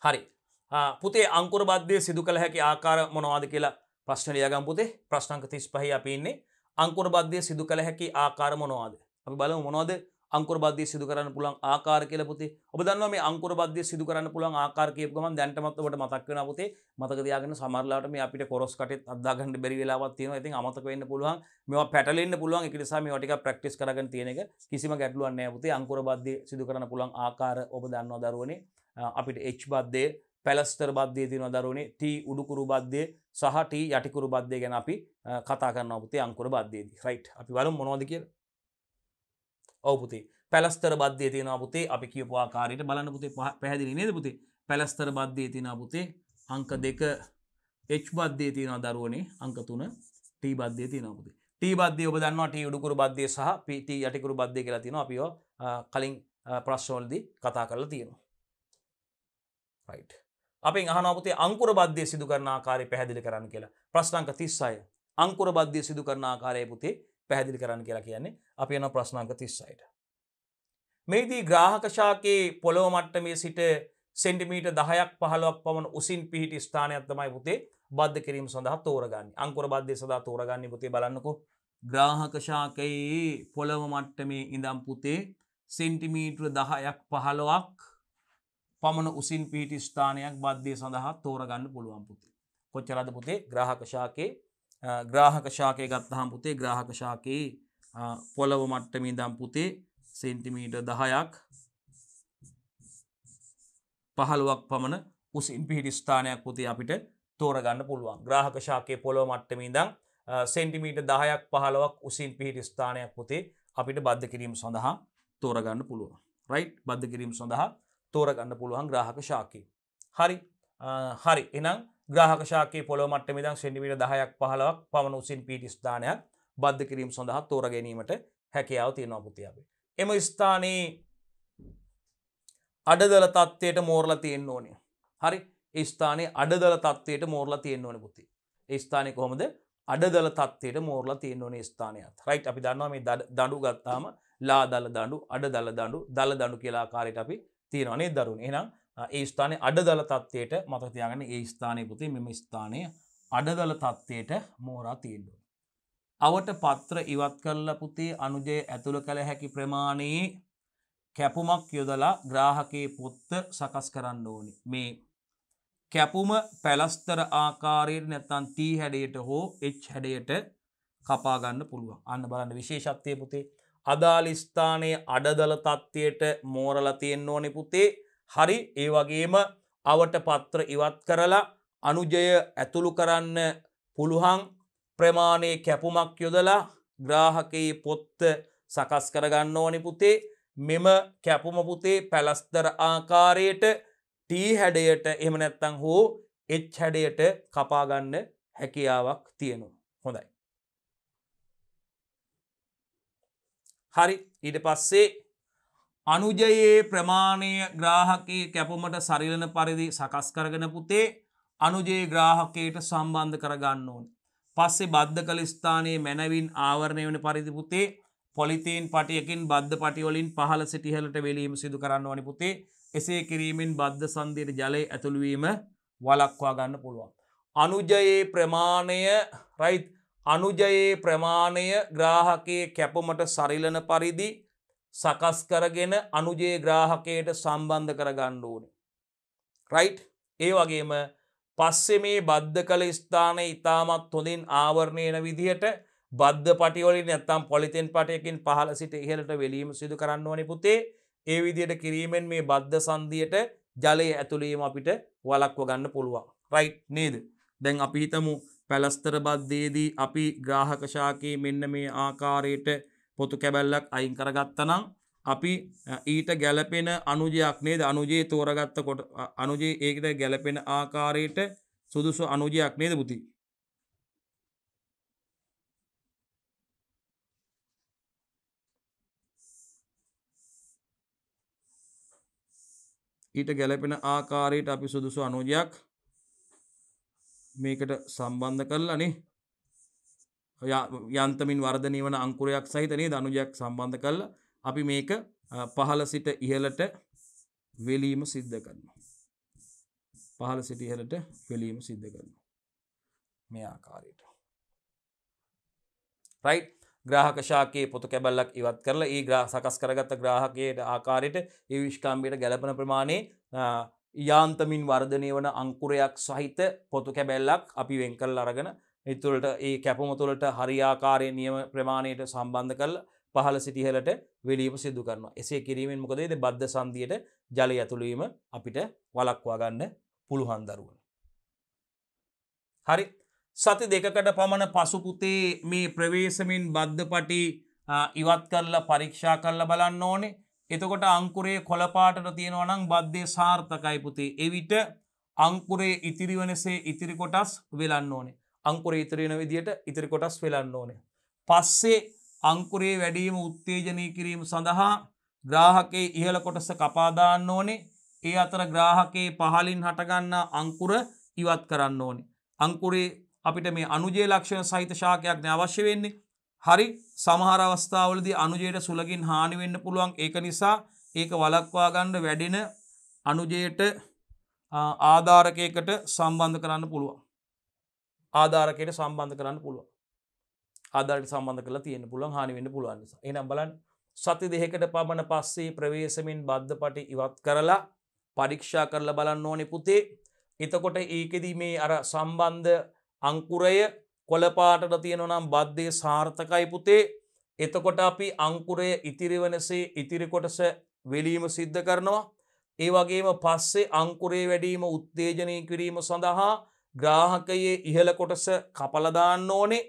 හරි. පුතේ අංකුර බද්ධය සිදු කළ හැකි ආකාර මොනවද කියලා ප්‍රශ්න ලියගමු පුතේ. ප්‍රශ්න අංක 35 අපි ඉන්නේ. අංකුර බද්ධය සිදු කළ හැකි ආකාර මොනවද? අපි බලමු මොනවද අංකුර බද්ධය සිදු කරන්න පුළුවන් ආකාර කියලා පුතේ. ඔබ දන්නවා මේ අංකුර බද්ධය සිදු කරන්න පුළුවන් ආකාර කියපු ගමන් දැන්ටමත් ඔබට මතක් වෙනවා පුතේ. මතක තියාගන්න සමහරලාට මේ අපිට කොරස් කටෙත් අද්දා ගන්න බැරි වෙලාවක් තියෙනවා. ඉතින් අමතක වෙන්න පුළුවන්. මේවා පැටලෙන්න පුළුවන්. ඒක නිසා මේවා ටිකක් ප්‍රැක්ටිස් කරගෙන තියෙන එක කිසිම ගැටලුවක් නැහැ පුතේ. අංකුර බද්ධය සිදු කරන්න පුළුවන් ආකාර ඔබ දන්නවා දරුවනේ. අපිට H බද්ධය, පැලස්තර බද්ධය තියෙනවා දරුවනේ. T උඩුකුරු බද්ධය සහ T යටිකුරු බද්ධය ගැන අපි කතා කරනවා පුතේ අංකුර බද්ධයේදී. රයිට්. අපි බලමු මොනවද කියලා. ඔව් පුතේ. පැලස්තර බද්ධය තියෙනවා පුතේ. අපි කියපු ආකාරයට බලන්න පුතේ පැහැදිලි නේද පුතේ? පැලස්තර බද්ධය තියෙනවා පුතේ. අංක 2 H බද්ධය තියෙනවා දරුවනේ. අංක 3 T බද්ධය තියෙනවා පුතේ. T බද්ධය ඔබ දන්නවා T උඩුකුරු බද්ධය සහ T යටිකුරු බද්ධය කියලා තියෙනවා. අපි ඒවා කලින් ප්‍රශ්නවලදී කතා කරලා තියෙනවා. රයිට්. අපෙන් අහනවා පුතේ අංකුර බද්ධය සිදු කරන ආකාරය පැහැදිලි කරන්න කියලා. ප්‍රශ්න අංක 36. අංකුර බද්ධය සිදු කරන ආකාරය පුතේ පැහැදිලි කරන්න කියලා කියන්නේ. අපි යනවා ප්‍රශ්න අංක 36ට. මේදී ග්‍රාහක ශාකයේ පොළොව මට්ටමේ සිට සෙන්ටිමීටර් 10ක් 15ක් පමණ උසින් පිහිටි ස්ථානයක් තමයි පුතේ බද්ධ කිරීම සඳහා තෝරගන්නේ. අංකුර බද්ධය සඳහා තෝරගන්නේ පුතේ බලන්නකෝ. ග්‍රාහක ශාකයේ පොළොව මට්ටමේ ඉඳන් පුතේ සෙන්ටිමීටර් 10ක් 15ක් පමණ උසින් පිහිටි ස්ථානයක් බද්ධය සඳහා තෝරගන්න පුළුවන් පුතේ. කොච්චරද පුතේ ග්‍රාහක ශාකයේ ගත්තාම පුතේ ග්‍රාහක ශාකයේ පොළොව මට්ටමේ ඉඳන් පුතේ සෙන්ටිමීටර් 10ක් 15ක් පමණ උසින් පිහිටි ස්ථානයක් පුතේ අපිට තෝරගන්න පුළුවන්. ග්‍රාහක ශාකයේ පොළොව මට්ටමේ ඉඳන් සෙන්ටිමීටර් 10ක් 15ක් උසින් පිහිටි ස්ථානයක් පුතේ අපිට බද්ධ කිරීම සඳහා තෝරගන්න පුළුවන්. රයිට්. බද්ධ කිරීම සඳහා තෝරගන්න පුළුවන් ග්‍රාහක ශාකයේ. හරි. එහෙනම් ග්‍රාහක ශාකයේ පොළොව මට්ටමේ ඉඳන් සෙන්ටිමීටර් 10ක් 15ක් පමණ උසින් පිහිටි ස්ථානයක් බද්ධ කිරීම සඳහා තෝර ගැනීමට හැකියාව තියෙනවා පුතේ අපි. එම ස්ථානයේ අඩදල තත්ත්වයට මෝරලා තියෙන්න ඕනේ. හරි. ඒ ස්ථානයේ අඩදල තත්ත්වයට මෝරලා තියෙන්න ඕනේ පුතේ. ඒ ස්ථානයේ කොහොමද? අඩදල තත්ත්වයට මෝරලා තියෙන්න ඕනේ ස්ථානයත්. රයිට්. අපි දන්නවා මේ දඬු ගත්තාම ලා දල දඬු, අඩ දල දඬු, දල දඬු කියලා ආකාරයට අපි තියෙනවා නේද දරුවනේ. එහෙනම් ඒ ස්ථානයේ අඩදල තත්ත්වයට මතක තියාගන්න. ඒ ස්ථානයේ පුතේ මෙම ස්ථානයේ අඩදල තත්ත්වයට මෝරා තියෙන්න ඕනේ. අවට පත්‍ර ඉවත් කරලා පුතේ අනුජය ඇතුළු කළ හැකි ප්‍රමාණයේ කැපුමක් යොදලා ග්‍රාහකයේ පොත්ත සකස් කරන්න ඕනේ. මේ කැපුම පැලස්තර ආකාරයට නැත්නම් T හැඩයට හෝ H හැඩයට කපා ගන්න පුළුවන්. අන්න බලන්න විශේෂත්වය පුතේ. අදාළ ස්ථානයේ අඩදල තත්ත්වයට මෝරලා තියෙන්න ඕනේ පුතේ. හරි. ඒ වගේම අවට පත්‍ර ඉවත් කරලා අනුජය ඇතුළු කරන්න පුළුවන් ප්‍රමාණයේ කැපුමක් යොදලා ග්‍රාහකයේ පොත්ත සකස් කරගන්න ඕනේ පුතේ. මෙම කැපුම පුතේ පැලස්තර ආකාරයට T හැඩයට එහෙම නැත්නම් හෝ H හැඩයට කපා ගන්න හැකියාවක් තියෙනවා. හොඳයි. හරි. ඊට පස්සේ අනුජයේ ප්‍රමාණය ග්‍රාහකයේ කැපුමට සරිලන පරිදි සකස් කරගෙන පුතේ අනුජයේ ග්‍රාහකයට සම්බන්ධ කරගන්න ඕනේ. පස්සේ බද්ධ කළ ස්ථානයේ මැනවින් ආවරණය වෙන පරිදි පුතේ පොලිතීන් පටියකින් බද්ධ පටි වලින් පහළ සිට ඉහළට වෙලීම සිදු කරන්න ඕනේ පුතේ. එසේ කිරීමෙන් බද්ධ සංදියට ජලය ඇතුළු වීම වළක්වා ගන්න පුළුවන්. අනුජයේ ප්‍රමාණය right අනුජයේ ප්‍රමාණය ග්‍රාහකයේ කැපුමට සරිලන පරිදි සකස් කරගෙන අනුජයේ ග්‍රාහකයට සම්බන්ධ කරගන්න ඕනේ. right ඒ වගේම පස්සේ මේ බද්ධ කළ ස්ථානයේ ඊටමත් හොඳින් ආවරණය වෙන විදිහට බද්ධ පටි වලින් නැත්නම් පොලිතීන් පටයකින් පහළ සිට ඉහළට වෙලීම සිදු කරන්න ඕනේ පුතේ. ඒ විදිහට කිරීමෙන් මේ බද්ධ සංදියට ජලය ඇතුළු වීම අපිට වළක්ව ගන්න පුළුවන්. right නේද? දැන් අපි හිතමු පැලස්තර බද්ධයේදී අපි ග්‍රාහක ශාකයේ මෙන්න මේ ආකාරයට පොතු කැබැල්ලක් අයින් කරගත්තා නම් අපි ඊට ගැළපෙන අනුජයක් නේද? අනුජයේ තෝරගත්ත කොට අනුජයේ ඒකට ගැළපෙන ආකාරයට සුදුසු අනුජයක් නේද පුතේ? ඊට ගැලපෙන ආකාරයට අපි සුදුසු අනුජයක් මේකට සම්බන්ධ කරලානේ යන්තමින් වර්ධනය වන අංකුරයක් සහිත නේද අනුජයක් සම්බන්ධ කරලා අපි මේක පහළ සිට ඉහළට වෙලීම සිද්ධ කරනවා. පහළ සිට ඉහළට වෙලීම සිද්ධ කරනවා. මේ ආකාරයට. right ග්‍රාහක ශාකයේ පොතු කැබැල්ලක් ඉවත් කරලා ඒ සකස් කරගත්ත ග්‍රාහකයේ ආකාරයට ඒ විශ්කාම්බයට ගැළපෙන ප්‍රමාණයේ යාන්තමින් වර්ධනය වන අංකුරයක් සහිත පොතු කැබැල්ලක් අපි වෙන් කරලා අරගෙන ඒ තුළට ඒ කැපුම තුළට හරියාකාරයේ නියම ප්‍රමාණයට සම්බන්ධ කරලා පහළ සිට ඉහළට වෙලීම සිදු කරනවා. එසේ කිරීමෙන් මොකද වෙන්නේ? බද්ධ සංදියට ජලය ඇතුළු වීම අපිට වළක්වා ගන්න පුළුවන් දරුවෝ. හරි. සති දෙකකට පමණ පසු පුතේ මේ ප්‍රවේශමින් බද්ධ පටි ඉවත් කරලා පරීක්ෂා කරලා බලන්න ඕනේ. එතකොට අංකුරයේ කොළ පාටට තියෙනවා නම් බද්ධය සාර්ථකයි පුතේ. එවිට අංකුරයේ ඉතිරි වෙනසේ ඉතිරි කොටස් වෙලන්න ඕනේ. අංකුරයේ ඉතිරි වෙන විදියට ඉතිරි කොටස් වෙලන්න ඕනේ. පස්සේ අංකුරයේ වැඩිම උත්තේජනය කිරීම සඳහා ග්‍රාහකයේ ඉහළ කොටස කපා දාන්න ඕනේ. ඒ අතර ග්‍රාහකයේ පහළින් හටගන්නා අංකුර ඉවත් කරන්න ඕනේ. අංකුරේ අපිට මේ අනුජය ලක්ෂණ සහිත ශාකයක් නේ අවශ්‍ය වෙන්නේ. හරි සමහර අවස්ථාවලදී අනුජයට සුලකින් හානි වෙන්න පුළුවන්. ඒක නිසා ඒක වළක්වා ගන්න වැඩෙන අනුජයට ආධාරකයකට සම්බන්ධ කරන්න පුළුවන්. ආධාරකයට සම්බන්ධ කරන්න පුළුවන්. ආධාරයට සම්බන්ධ කරලා තියෙන්න පුළුවන් හානි වෙන්න පුළුවන් නිසා. එහෙනම් බලන්න සති දෙකකට පමණ පස්සේ ප්‍රවේශමින් බද්ධ පටි ඉවත් කරලා පරීක්ෂා කරලා බලන්න ඕනේ පුතේ. එතකොට ඒකෙදි මේ අර සම්බන්ධ අංකුරය කොළ පාටට තියෙනවා නම් බද්ධය සාර්ථකයි පුතේ. එතකොට අපි අංකුරය ඉතිරි වෙනසේ ඉතිරි කොටස වෙලීම සිද්ධ කරනවා. ඒ වගේම පස්සේ අංකුරයේ වැඩිම උත්තේජනය කිරීම සඳහා ග්‍රාහකයේ ඉහළ කොටස කපලා දාන්න ඕනේ.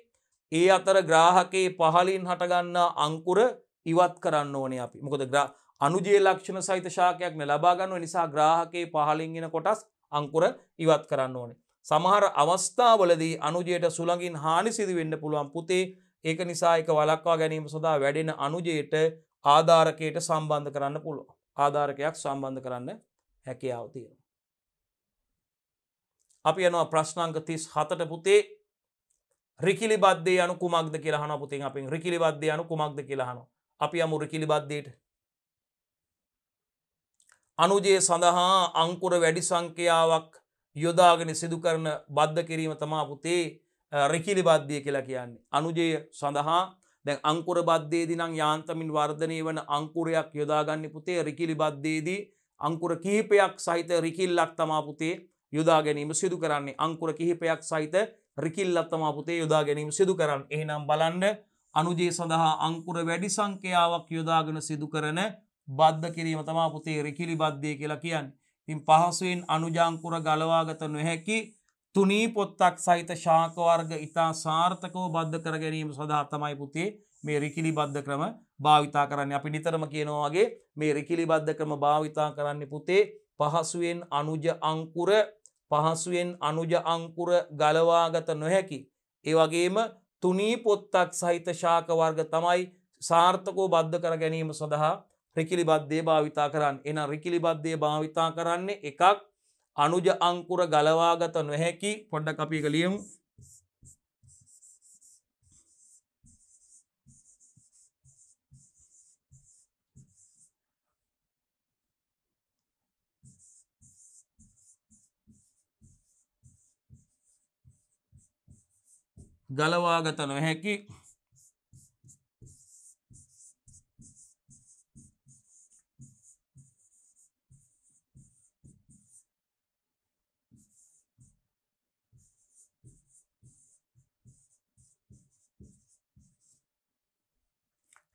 ඒ අතර ග්‍රාහකයේ පහළින් හටගන්නා අංකුර ඉවත් කරන්න ඕනේ අපි. මොකද අනුජය ලක්ෂණ සහිත ශාකයක් නේ ලබා ගන්න නිසා ග්‍රාහකයේ පහළින් එන කොටස් අංකුර ඉවත් කරන්න ඕනේ. සමහර අවස්ථාවලදී අනුජයට සුළඟින් හානි සිදු වෙන්න පුළුවන් පුතේ. ඒක නිසා ඒක වළක්වා ගැනීම සඳහා වැඩෙන අනුජයට ආධාරකයට සම්බන්ධ කරන්න පුළුවන්. ආධාරකයක් සම්බන්ධ කරන්න හැකියාව තියෙනවා. අපි යනවා ප්‍රශ්නාංක 37ට පුතේ. රිකිලි බද්ධය anu කුමක්ද කියලා අහනවා පුතේ. අපෙන් රිකිලි බද්ධය anu කුමක්ද කියලා අහනවා. අපි යමු රිකිලි බද්ධයට. අනුජය සඳහා අංකුර වැඩි සංඛ්‍යාවක් යොදාගෙන සිදු කරන බද්ධ කිරීම තමයි පුතේ රිකිලි බද්ධය කියලා කියන්නේ. අනුජය සඳහා දැන් අංකුර බද්ධයේදී නම් යාන්තමින් වර්ධනය වන අංකුරයක් යොදාගන්නේ පුතේ. රිකිලි බද්ධයේදී අංකුර කිහිපයක් සහිත රිකිල්ලක් තමයි පුතේ යොදා ගැනීම සිදු කරන්නේ. අංකුර කිහිපයක් සහිත රිකිල්ලක් තමයි පුතේ යොදා ගැනීම සිදු කරන්නේ. එහෙනම් බලන්න අනුජය සඳහා අංකුර වැඩි සංඛ්‍යාවක් යොදාගෙන සිදු කරන බද්ධ කිරීම තමයි පුතේ රිකිලි බද්ධය කියලා කියන්නේ. ඉතින් පහසුවෙන් අනුජාංකුර ගලවාගත නොහැකි තුනී පොත්තක් සහිත ශාක වර්ග ඉතා සාර්ථකව බද්ධ කර ගැනීම සඳහා තමයි පුතේ මේ රිකිලි බද්ධ ක්‍රම භාවිතා කරන්නේ. අපි නිතරම කියනවා වගේ මේ රිකිලි බද්ධ ක්‍රම භාවිතා කරන්නේ පුතේ පහසුවෙන් අනුජ අංකුර ගලවාගත නොහැකි. ඒ වගේම තුනී පොත්තක් සහිත ශාක වර්ග තමයි සාර්ථකව බද්ධ කර ගැනීම සඳහා රිකිලි බද්ධය භාවිතා කරන්නේ. එහෙනම් රිකිලි බද්ධය භාවිතා කරන්නේ එකක් අනුජ අංකුර ගලවාගත නොහැකි. පොඩ්ඩක් අපි එක ලියමු. ගලවාගත නොහැකි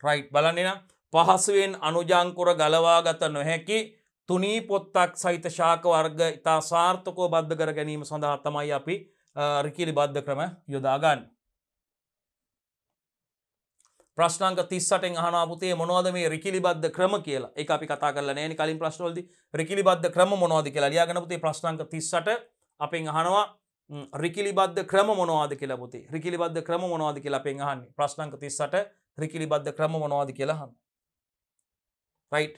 රයිට් බලන්න නම් පහසුවෙන් අනුජාංකුර ගලවාගත නොහැකි තුනී පොත්තක් සහිත ශාක වර්ග ඉතා සාර්ථකව බද්ධ කර ගැනීම සඳහා තමයි අපි රිකිලි බද්ධ ක්‍රම යොදා ගන්න. ප්‍රශ්නාංක 38න් අහනවා පුතේ මොනවද මේ රිකිලි බද්ධ ක්‍රම කියලා. ඒක අපි කතා කරලා නැහැ නේ කලින් ප්‍රශ්නවලදී. රිකිලි බද්ධ ක්‍රම මොනවද කියලා ලියාගෙන පුතේ ප්‍රශ්නාංක 38 අපෙන් අහනවා රිකිලි බද්ධ ක්‍රම මොනවද කියලා පුතේ. රිකිලි බද්ධ ක්‍රම මොනවද කියලා අපෙන් අහන්නේ. ප්‍රශ්නාංක 38 රිකිලි බද්ධ ක්‍රම මොනවද කියලා අහන්න. රයිට්.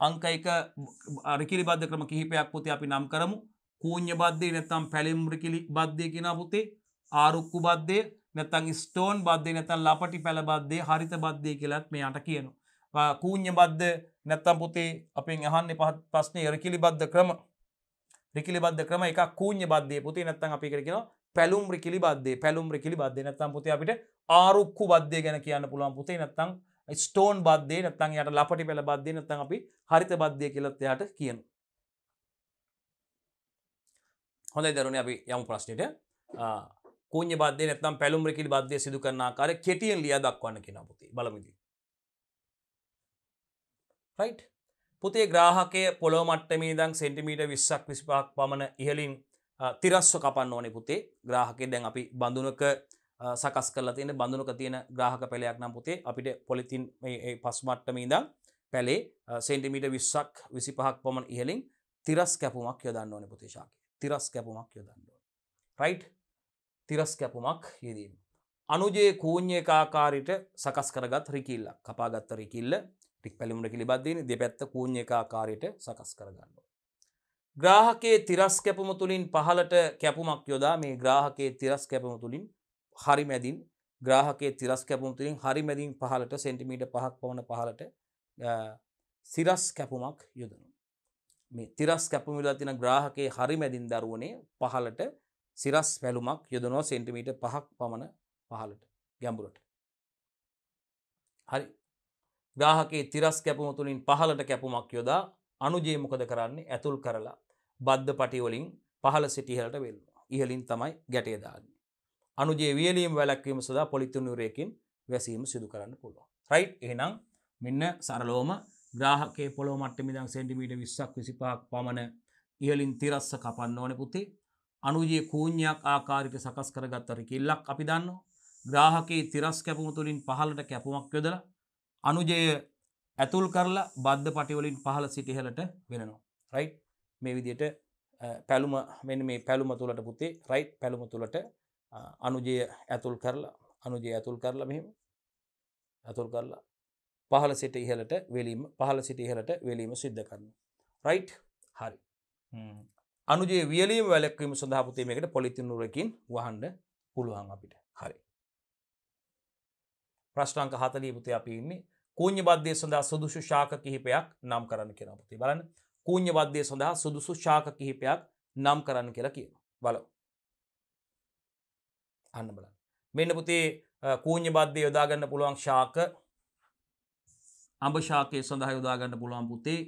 අංක 1 රිකිලි බද්ධ ක්‍රම කිහිපයක් පුතේ අපි නම් කරමු. කූඤ්ඤ බද්ධය නැත්නම් පැලෙම් රිකිලි බද්ධය කියනවා පුතේ. ආරුක්කු බද්ධය නැත්නම් ස්ටෝන් බද්ධය නැත්නම් ලපටි පැල බද්ධය හරිත බද්ධය කියලාත් මෙයාට කියනවා. කූඤ්ඤ බද්ධ නැත්නම් පුතේ අපෙන් අහන්නේ ප්‍රශ්නේ රිකිලි බද්ධ ක්‍රම. රිකිලි බද්ධ ක්‍රම එකක් කූඤ්ඤ බද්ධය පුතේ නැත්නම් අපි ඒකට කියනවා පැලුම් රිකිලි බද්ධය. පැලුම් රිකිලි බද්ධය නැත්නම් පුතේ අපිට ආරුක්කු බද්ධය ගැන කියන්න පුළුවන් පුතේ. නැත්නම් ස්ටෝන් බද්ධය නැත්නම් යාට ලපටි පැල බද්ධය නැත්නම් අපි හරිත බද්ධය කියලාත් එයාට කියනවා. හොඳයි දරුවනේ අපි යමු ප්‍රශ්නෙට. කූඤ්ඤ බද්ධය නැත්නම් පැලුම් රිකිලි බද්ධය සිදු කරන ආකාරය කෙටියෙන් ලියා දක්වන්න කියනවා පුතේ. බලමු ඉතින්. රයිට්. පුතේ ග්‍රාහකයේ පොළොව මට්ටමේ ඉඳන් සෙන්ටිමීටර් 20ක් 25ක් පමණ ඉහළින් තිරස්ව කපන්න ඕනේ පුතේ. ග්‍රාහකයේ දැන් අපි බඳුනක සකස් කරලා තියෙන බඳුනක තියෙන ග්‍රාහක පැලයක් නම් පුතේ අපිට පොලිතින් මේ පස් මට්ටමේ ඉඳන් පැලේ සෙන්ටිමීටර් 20ක් 25ක් පමණ ඉහළින් තිරස් කැපුමක් යොදන්න ඕනේ පුතේ ශාකේ. තිරස් කැපුමක් යොදන්න ඕනේ. රයිට්. තිරස් කැපුමක් යෙදීම. අනුජයේ කූඤ්ඤයක ආකාරයට සකස් කරගත් රිකිල්ලක්. කපාගත් රිකිල්ල පැලුම් රිකිලි බද්ධයනේ දෙපැත්ත කූඤ්ඤයක ආකාරයට සකස් කරගන්න ඕනේ. ග්‍රාහකයේ තිරස් කැපුම තුලින් පහළට කැපුමක් යොදා මේ ග්‍රාහකයේ තිරස් කැපුම තුලින් හරි මැදින් ග්‍රාහකයේ තිරස් කැපුම තුලින් හරි මැදින් පහළට සෙන්ටිමීටර් 5ක් පමණ පහළට සිරස් කැපුමක් යොදනවා. මේ තිරස් කැපුම විලා තියෙන ග්‍රාහකයේ හරි මැදින් දරුවනේ පහළට සිරස් පැලුමක් යොදනවා සෙන්ටිමීටර් 5ක් පමණ පහළට ගැඹුරට. හරි. ග්‍රාහකයේ තිරස් කැපුම තුලින් පහළට කැපුමක් යොදා අනුජය මොකද කරන්නේ? ඇතුල් කරලා බද්ධ පටි වලින් පහළ සිට ඉහළට වෙල්නවා. ඉහළින් තමයි ගැටය දාන්නේ. අනුජයේ වියලීම වැළැක්වීම සඳහා පොලිතින් යුරේකින් වැසීම සිදු කරන්න පුළුවන්. රයිට්. එහෙනම් මෙන්න සරලවම ග්‍රාහකයේ පොළොව මට්ටමේ ඉඳන් සෙන්ටිමීටර් 20ක් 25ක් පමණ ඉහළින් තිරස්ස කපන්න ඕනේ පුතේ. අනුජයේ කූඤ්ඤයක් ආකාරයට සකස් කරගත් රිකිල්ලක් අපි දන්නවා. ග්‍රාහකයේ තිරස් කැපුම තුලින් පහළට කැපුමක් යොදලා අනුජය ඇතුල් කරලා බද්ධ පටි වලින් පහළ සිට ඉහළට වෙනනවා. රයිට්. මේ විදිහට පැලුම මෙන්න මේ පැලුම තුලට පුතේ රයිට් පැලුම තුලට අනුජය ඇතුල් කරලා මෙහෙම ඇතුල් කරලා පහළ සිට ඉහළට වෙලීම සිද්ධ කරනවා. රයිට්. හරි. අනුජයේ වියලීම වැළැක්වීම සඳහා පුතේ මේකට පොලිතින් නුරකින් වහන්න පුළුවන් අපිට. හරි. ප්‍රශ්නාංක 40 පුතේ අපි ඉන්නේ කූඤ්ඤ බද්ධය සඳහා සුදුසු ශාක කිහිපයක් නම් කරන්න කියනවා පුතේ. බලන්න. කූඤ්ඤ බද්ධය සඳහා සුදුසු ශාක කිහිපයක් නම් කරන්න කියලා කියනවා. බලමු. අන්න බලන්න. මෙන්න පුතේ කූඤ්ඤ බද්ධය යොදා ගන්න පුළුවන් ශාක අඹ ශාකයේ සඳහා යොදා ගන්න පුළුවන් පුතේ.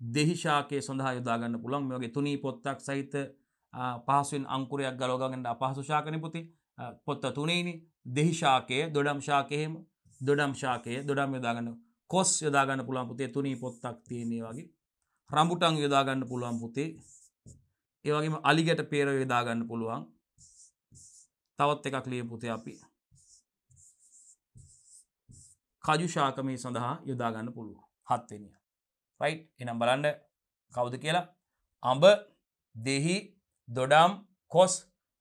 දෙහි ශාකයේ සඳහා යොදා ගන්න පුළුවන්. මේ වගේ තුනී පොත්තක් සහිත පහසුවෙන් අංකුරයක් ගලව ගන්න අපහසු ශාකනේ පුතේ. පොත්ත තුනේනේ. දෙහි ශාකය, දොඩම් ශාකය එහෙම දොඩම් ශාකය දොඩම් යොදා ගන්න. කොස් යොදා ගන්න පුළුවන් පුතේ තුනී පොත්තක් තියෙන ඒ වගේ. රඹුටන් යොදා ගන්න පුළුවන් පුතේ. ඒ වගේම අලිගැට peer යොදා ගන්න පුළුවන්. තවත් එකක් ලියමු පුතේ අපි. කජු ශාක මේ සඳහා යොදා ගන්න පුළුවන්. 7 වෙනිය. රයිට්. එහෙනම් බලන්න කවුද කියලා? අඹ, දෙහි, දොඩම්, කොස්,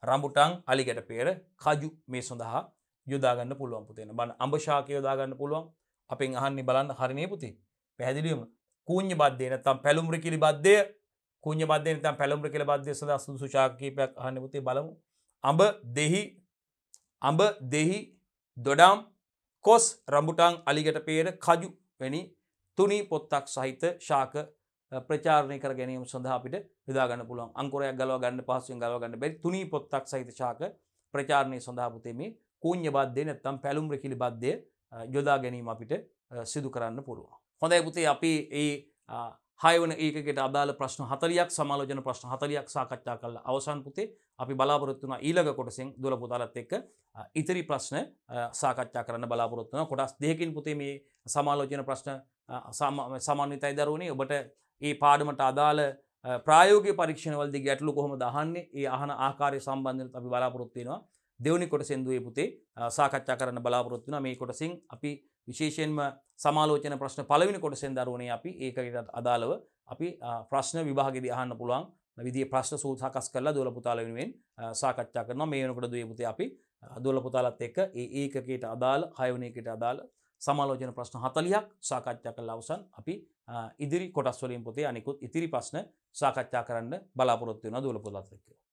රඹුටන්, අලිගැට පෙර, කජු මේ සඳහා යොදා ගන්න පුළුවන් පුතේ. බලන්න අඹ ශාකය යොදා ගන්න පුළුවන්. අපෙන් අහන්නේ බලන්න හරිනේ පුතේ. පැහැදිලිවම කූඤ්ඤ බද්දේ නැත්නම් පැලුම් රිකිලි බද්දය, කූඤ්ඤ බද්දේ නැත්නම් පැලුම් රිකිලි බද්දය සඳහා සුදුසු ශාක කීපයක් අහන්නේ පුතේ බලමු. අඹ, දෙහි, දොඩම්, කොස්, රඹුටන්, අලිගැට පෙර, කජු වැනි තුනී පොත්තක් සහිත ශාක ප්‍රචාරණය කර ගැනීම සඳහා අපිට යොදා ගන්න පුළුවන්. අංකුරයක් ගලව ගන්න පහසුවෙන් ගලව ගන්න බැරි තුනී පොත්තක් සහිත ශාක ප්‍රචාරණය සඳහා පුතේ මේ කූඤ්ඤ බද්දේ නැත්නම් පැලුම් රිකිලි බද්දය යොදා ගැනීම අපිට සිදු කරන්න පුළුවන්. හොඳයි පුතේ අපි මේ 6 වන ඒකකයට අදාළ ප්‍රශ්න 40ක් සමාලෝචන ප්‍රශ්න 40ක් සාකච්ඡා කළා. අවසන් පුතේ අපි බලාපොරොත්තු වෙනවා ඊළඟ කොටසෙන් දොළ පුතාලත් එක්ක ඉතිරි ප්‍රශ්න සාකච්ඡා කරන්න බලාපොරොත්තු වෙනවා. කොටස් දෙකකින් පුතේ මේ සමාලෝචන ප්‍රශ්න සමන්විතයි දරුවනේ. ඔබට මේ පාඩමට අදාළ ප්‍රායෝගික පරීක්ෂණවලදී ගැටලු කොහොමද අහන්නේ? ඒ අහන ආකාරය සම්බන්ධව අපි බලාපොරොත්තු වෙනවා. දෙවනි කොටසෙන් දුවේ පුතේ සාකච්ඡා කරන්න බලාපොරොත්තු වෙනවා. මේ කොටසින් අපි විශේෂයෙන්ම සමාලෝචන ප්‍රශ්න පළවෙනි කොටසෙන් දරුවනේ අපි ඒකට අදාළව අපි ප්‍රශ්න විභාගෙදී අහන්න පුළුවන් විදිහේ ප්‍රශ්න සකස් කරලා දොළ පුතාලා වෙනුවෙන් සාකච්ඡා කරනවා. මේ වෙනකොට දුවේ පුතේ අපි දොළ පුතාලත් එක්ක ඒ ඒකකයට අදාළ 6 වෙනි එකකට අදාළ සමාලෝචන ප්‍රශ්න 40ක් සාකච්ඡා කළා. අවසන් අපි ඉදිරි කොටස් වලින් පුතේ අනිකුත් ඉතිරි ප්‍රශ්න සාකච්ඡා කරන්න බලාපොරොත්තු වෙනවා දොළ පුතාලත් එක්ක.